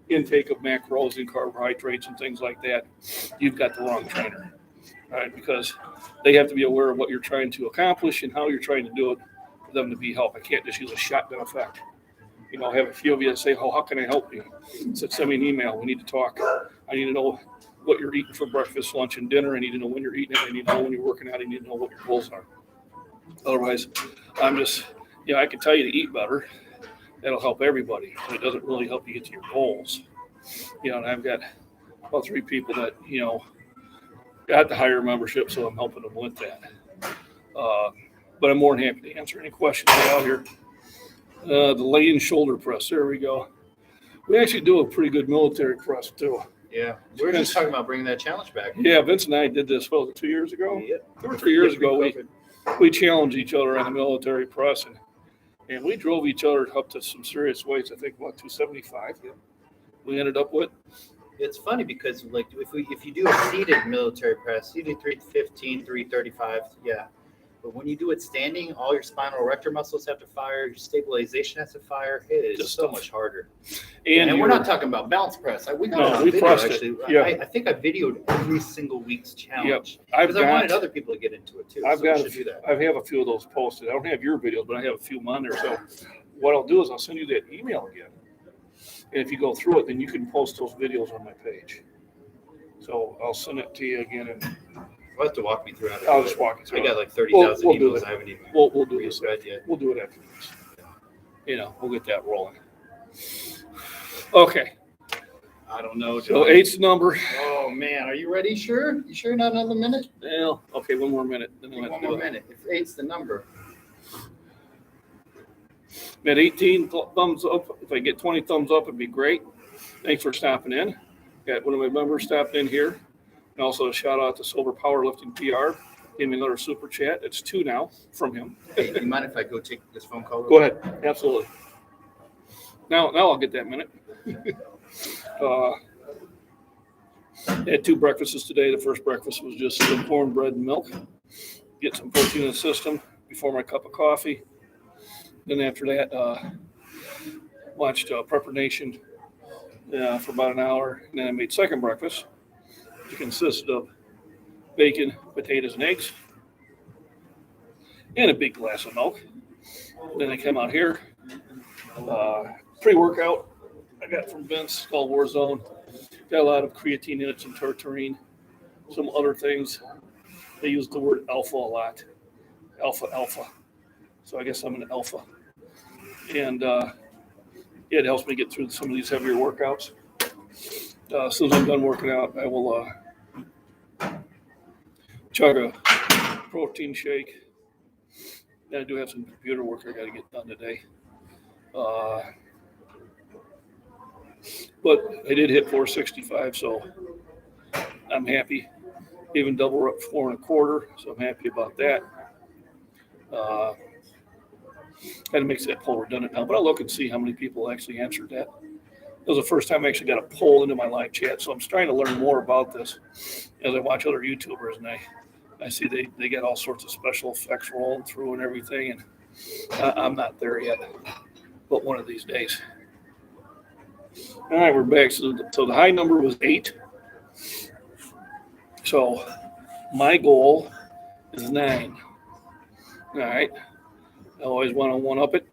intake of macros and carbohydrates and things like that, you've got the wrong trainer. All right, because they have to be aware of what you're trying to accomplish and how you're trying to do it for them to be helped. I can't just use a shotgun effect. You know, I have a few of you that say, oh, how can I help you? So send me an email. We need to talk. I need to know what you're eating for breakfast, lunch, and dinner. I need to know when you're eating it. I need to know when you're working out. I need to know what your goals are. Otherwise, I'm just, you know, I can tell you to eat better. That'll help everybody. But it doesn't really help you get to your goals. You know, and I've got about 3 people that, you know, got the higher membership, so I'm helping them with that. But I'm more than happy to answer any questions out here. The lay-in shoulder press. There we go. We actually do a pretty good military press, too. Yeah. We were just talking about bringing that challenge back. Yeah, Vince and I did this, 2 years ago? Yep. 2 or 3 years ago, we challenged each other on the military press, and we drove each other up to some serious weights. I think, 275 we ended up with. It's funny because like if you do a seated military press, you do 315, 335, yeah. But when you do it standing, all your spinal erector muscles have to fire, your stabilization has to fire. It is Just so tough. much harder. And we're not talking about balance press. We got No, it on we video pressed it. actually. Yeah. I think I videoed every single week's challenge. I've Because I wanted got, other people to get into it too. I've so got, we should do that. I have a few of those posted. I don't have your videos, but I have a few of them on there. So what I'll do is I'll send you that email again. And if you go through it, then you can post those videos on my page. So I'll send it to you again, and You'll have to walk me through it. I'll just walk you I through got it. like 30,000 We'll do emails that. I haven't even We'll do this. read yet. We'll do it after this. You know, we'll get that rolling. Okay. I don't know. So John. 8's the number. Oh man, are you ready? Sure? You sure not another minute? Well, okay, one more minute. Then we'll have One to do more it. minute. If 8's the number. At 18 thumbs up. If I get 20 thumbs up, it'd be great. Thanks for stopping in. Got one of my members stopped in here. And also a shout out to Sober Powerlifting PR. Gave me another super chat. It's 2 now from him. Hey, do you mind if I go take this phone call? Go ahead. Absolutely. Now I'll get that minute. Had 2 breakfasts today. The first breakfast was just some cornbread and milk. Get some protein in the system before my cup of coffee. Then after that, watched Prepper Nation for about an hour. And then I made second breakfast. It consisted of bacon, potatoes, and eggs, and a big glass of milk. Then I come out here. Pre-workout I got from Vince called Warzone. Got a lot of creatine in it, some tartarine, some other things. They use the word alpha a lot. Alpha. So I guess I'm an alpha. And it helps me get through some of these heavier workouts. As soon as I'm done working out, I will chug a protein shake I do have some computer work I got to get done today. But I did hit 465, so I'm happy. Even double up 4.25, so I'm happy about that. Kind of makes that poll redundant now, but I'll look and see how many people actually answered that. It was the first time I actually got a poll into my live chat, so I'm trying to learn more about this as I watch other YouTubers, and I see they get all sorts of special effects rolling through and everything, and I'm not there yet, but one of these days. All right, we're back. So the high number was 8. So my goal is 9. All right. I always want to one-up it.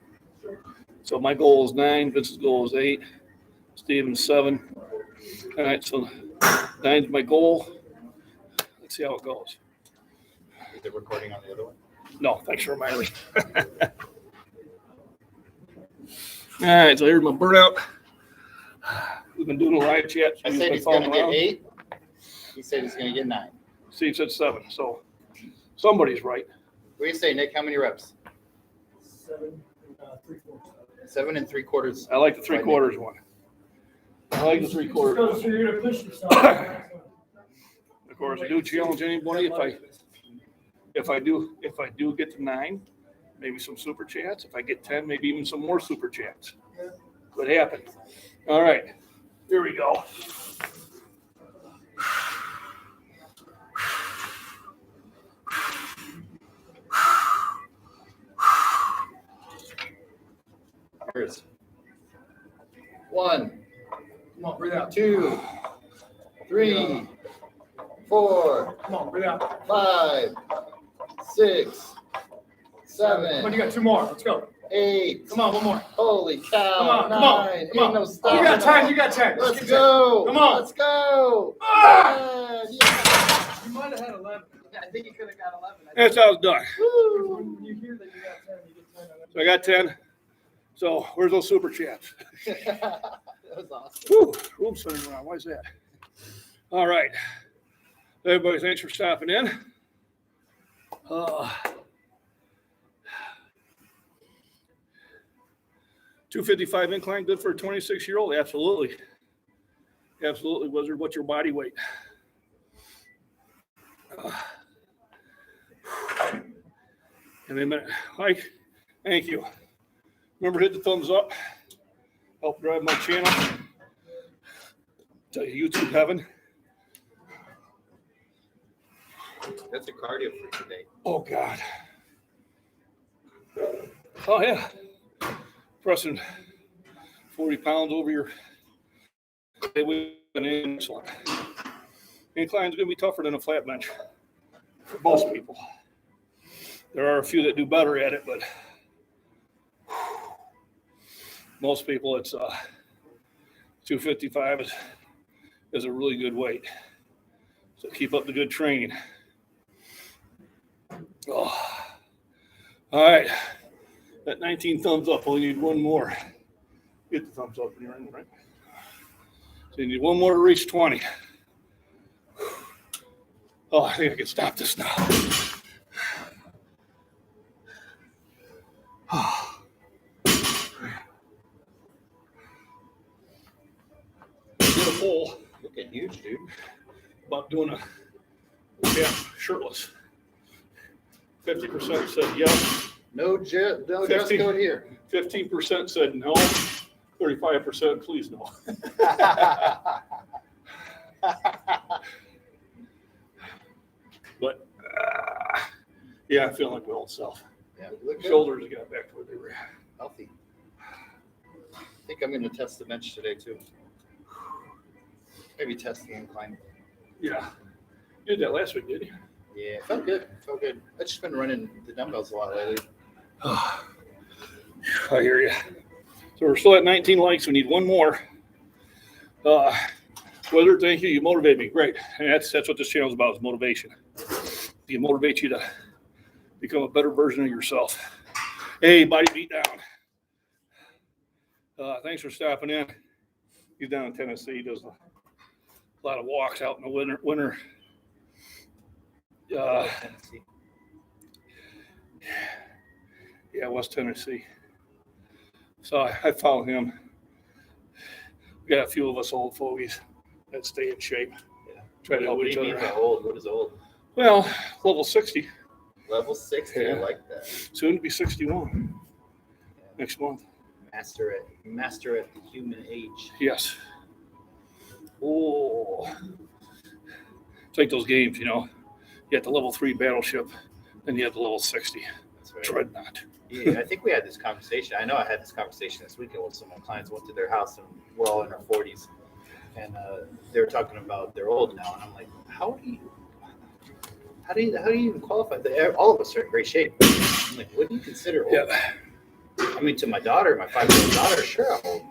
So my goal is 9. Vince's goal is 8. Steven's 7. All right, so 9's my goal. Let's see how it goes. Is it recording on the other one? No, thanks for reminding me. All right, so here's my burnout. We've been doing a live chat. I said he's going to get 8. He said he's going to get 9. Steve said 7, so somebody's right. What do you say, Nick? How many reps? 7 3/4. 7 3/4. I like the 3/4 one. I like the 3/4 one. So you're going to push yourself. Of course, I do challenge anybody if I do get to 9, maybe some super chats. If I get 10, maybe even some more super chats. Could happen. All right, here we go. Here's 1, Come on, breathe out. 2, 3, 4, Come on, breathe out. 5, 6, 7. Come on, you got 2 more. Let's go. 8. Come on, one more. Holy cow. Come on, 9. come on, Ain't come on. no You stopping. got 10. You got 10. Let's get go. 10. Come on. Let's go. Ah! 10. Yeah. You might have had 11. I think you could have got 11. That's how it's done. Woo. When you hear that you got 10, you get 10. So I got 10. So where's those super chats? That was awesome. Whew, room spinning around. Why is that? All right. Everybody, thanks for stopping in. 255 incline, good for a 26-year-old? Absolutely. Absolutely, Wizard. What's your body weight? Give me a minute. Mike, thank you. Remember, hit the thumbs up. Help drive my channel to YouTube heaven. That's a cardio for today. Oh, God. Oh, yeah. Pressing 40 pounds over your excellent. Incline's going to be tougher than a flat bench for most people. There are a few that do better at it, but most people, it's 255 is a really good weight. So keep up the good training. Oh. All right. That 19 thumbs up. Only need one more. Get the thumbs up when you're in, right? So you need one more to reach 20. Oh, I think I can stop this now. Did a poll Looking huge, dude. about doing a shirtless. 50% said yes. No dress 50. code here. 15% said no. 35% please no. But yeah, I feel like my old self. Yeah, you look good. Shoulders got back to where they were. Healthy. I think I'm going to test the bench today too. Maybe test the incline. Yeah, you did that last week, didn't you? Yeah, it felt good. Felt good. I've just been running the dumbbells a lot lately. I hear you. So we're still at 19 likes. We need one more. Wizard, thank you. You motivate me. Great. And that's what this channel is about, is motivation. You motivate you to become a better version of yourself. Hey, body beat down. Thanks for stopping in. He's down in Tennessee. He does a lot of walks out in the winter. Yeah, West Tennessee. So I follow him. We got a few of us old fogies that stay in shape. Yeah. Try to help What do each you mean other. by old? What is old? Well, level 60. Level 60. Yeah. I like that. Soon to be 61 next month. Master at the human age. Yes. Oh. It's like those games, you know. You got the level 3 battleship, then you have the level 60 That's right. dreadnought. Yeah, I think we had this conversation. I know I had this conversation this weekend with some of my clients. Went to their house and we're all in our 40s, and they were talking about they're old now, and I'm like, how do you even qualify? All of us are in great shape. I'm like, what do you consider old? Yeah. I mean, to my daughter, my 5-year-old daughter, sure, I'm old.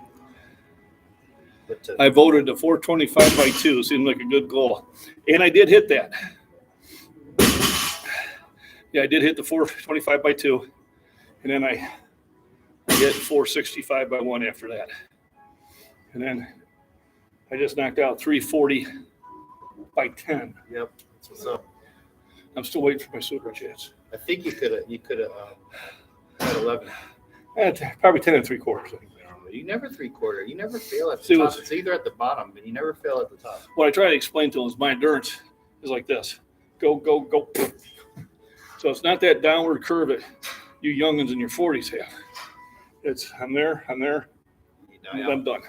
But to, I voted the 425 by 2. Seemed like a good goal. And I did hit that. Yeah, I did hit the 425 by 2. And then I hit 465 by 1 after that. And then I just knocked out 340 by 10. yep, that's what's up. I'm still waiting for my super chance. I think you could have had 11. Probably 10 3/4. You never 3/4. You never fail at the See, top. what's- It's either at the bottom, but you never fail at the top. What I try to explain to them is my endurance is like this. Go, go, go. So it's not that downward curve that you youngins in your 40s have. It's I'm there, I'm done.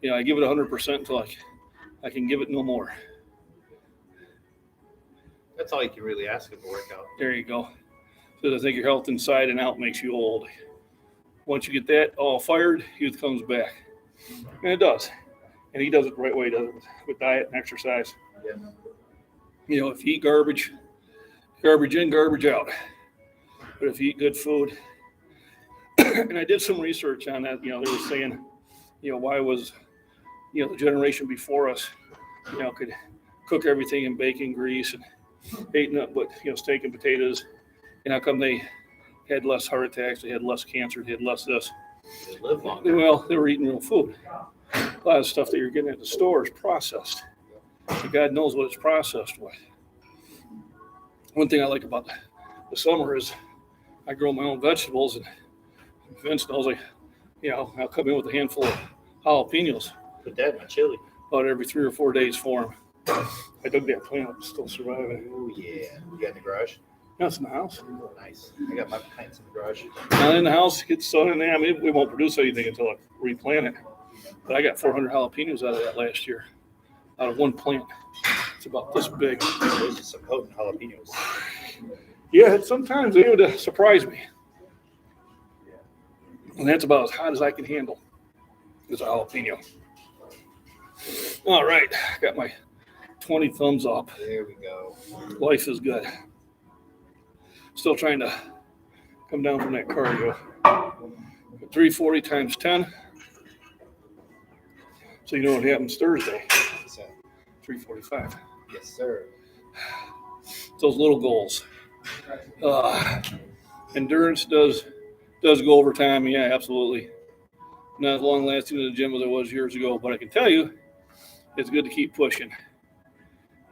You know, I give it 100% until I can give it no more. That's all you can really ask of a workout. There you go. So I think your health inside and out makes you old. Once you get that all fired, youth comes back. And it does. And he does it the right way. He does it with diet and exercise. Yeah. You know, if you eat garbage in, garbage out. But if you eat good food, and I did some research on that, you know, they were saying, you know, why was, you know, the generation before us, you know, could cook everything in bacon grease and ate nothing but, you know, steak and potatoes. And how come they had less heart attacks, they had less cancer, they had less this? They live longer. Well, they were eating real food. A lot of stuff that you're getting at the store is processed. So God knows what it's processed with. One thing I like about the summer is I grow my own vegetables, and Vince knows I'll come in with a handful of jalapenos Put that in my chili. about every 3 or 4 days for him. I dug that plant up, still surviving. Oh yeah. You got in the garage? That's in the house. Oh, nice. I got my plants in the garage. Not in the house, gets sun in there. I mean, we won't produce anything until I replant it. But I got 400 jalapenos out of that last year, out of one plant. It's about this big. Those are some potent jalapenos. Yeah, sometimes they would surprise me. And that's about as hot as I can handle. It's a jalapeno. All right, got my 20 thumbs up. There we go. Life is good. Still trying to come down from that cardio. 340 times 10. So you know what happens Thursday. So, 345. yes, sir. Those little goals. Endurance does go over time. Yeah, absolutely. Not as long lasting in the gym as it was years ago, but I can tell you, it's good to keep pushing.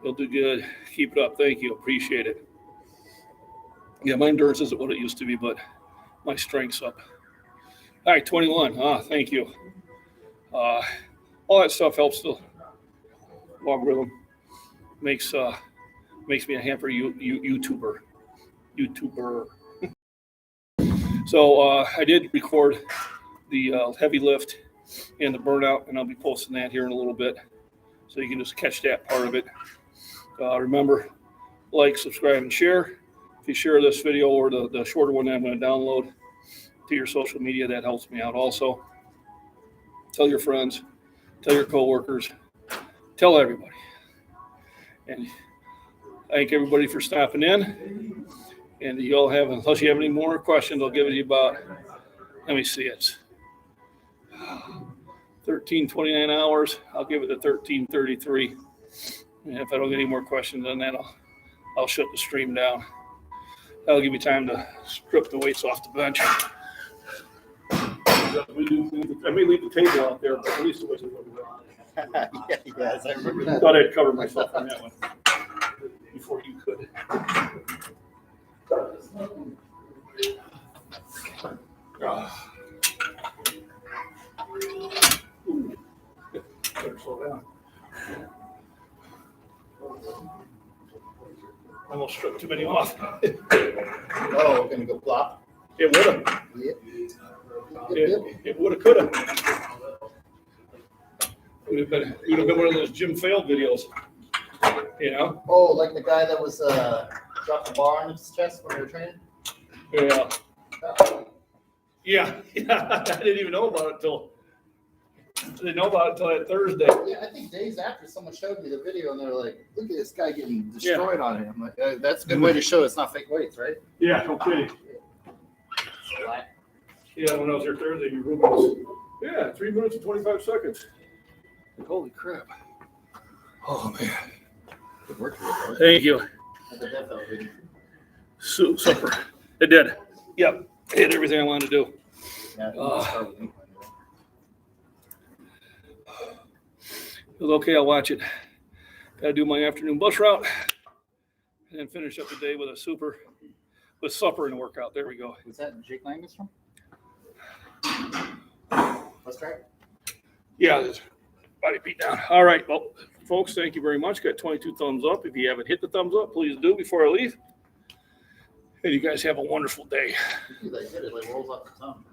You'll do good. Keep it up. Thank you. Appreciate it. Yeah, my endurance isn't what it used to be, but my strength's up. All right, 21. Thank you. All that stuff helps the logarithm. Makes me a hamper YouTuber. So I did record the heavy lift and the burnout, and I'll be posting that here in a little bit, so you can just catch that part of it. Remember, like, subscribe, and share. If you share this video or the shorter one that I'm going to download to your social media, that helps me out also. Tell your friends, tell your coworkers, tell everybody. And thank everybody for stopping in. And you all have, unless you have any more questions, I'll give it you about, let me see, it's 13:29 hours. I'll give it to 13:33. And if I don't get any more questions on that, I'll shut the stream down. That'll give me time to strip the weights off the bench. I may leave the table out there, but at least the weights are going to Yeah, yes, I remember that. Thought I'd cover myself on that one before you could. Ah. Better slow down. Almost struck too many off. Oh, gonna go flop. It would have. Yep. It would have, could have. Would have been one of those Jim Fail videos. You know? Oh, like the guy that was dropped the bar on his chest when they were training? Yeah. Yeah. I didn't even know about it till. I didn't know about it until that Thursday. Yeah, I think days after someone showed me the video and they're like, look at this guy getting destroyed on it. I'm like, that's a good way to show it's not fake weights, right? Yeah, no kidding. Yeah, when I was here Thursday, your room was, 3 minutes and 25 seconds. Like, holy crap. Oh, man. Good work for you, Thank you. bro. Supper. It did. Yep. It did everything I wanted to do. Yeah, you can start with incline, right? It was okay. I'll watch it. Got to do my afternoon bus route and then finish up the day with supper and workout. There we go. Was that Jake Langus from? Let's try it. Yeah, there's body beat down. All right. Well, folks, thank you very much. Got 22 thumbs up. If you haven't hit the thumbs up, please do before I leave. And you guys have a wonderful day. Like, it like rolls off the tongue.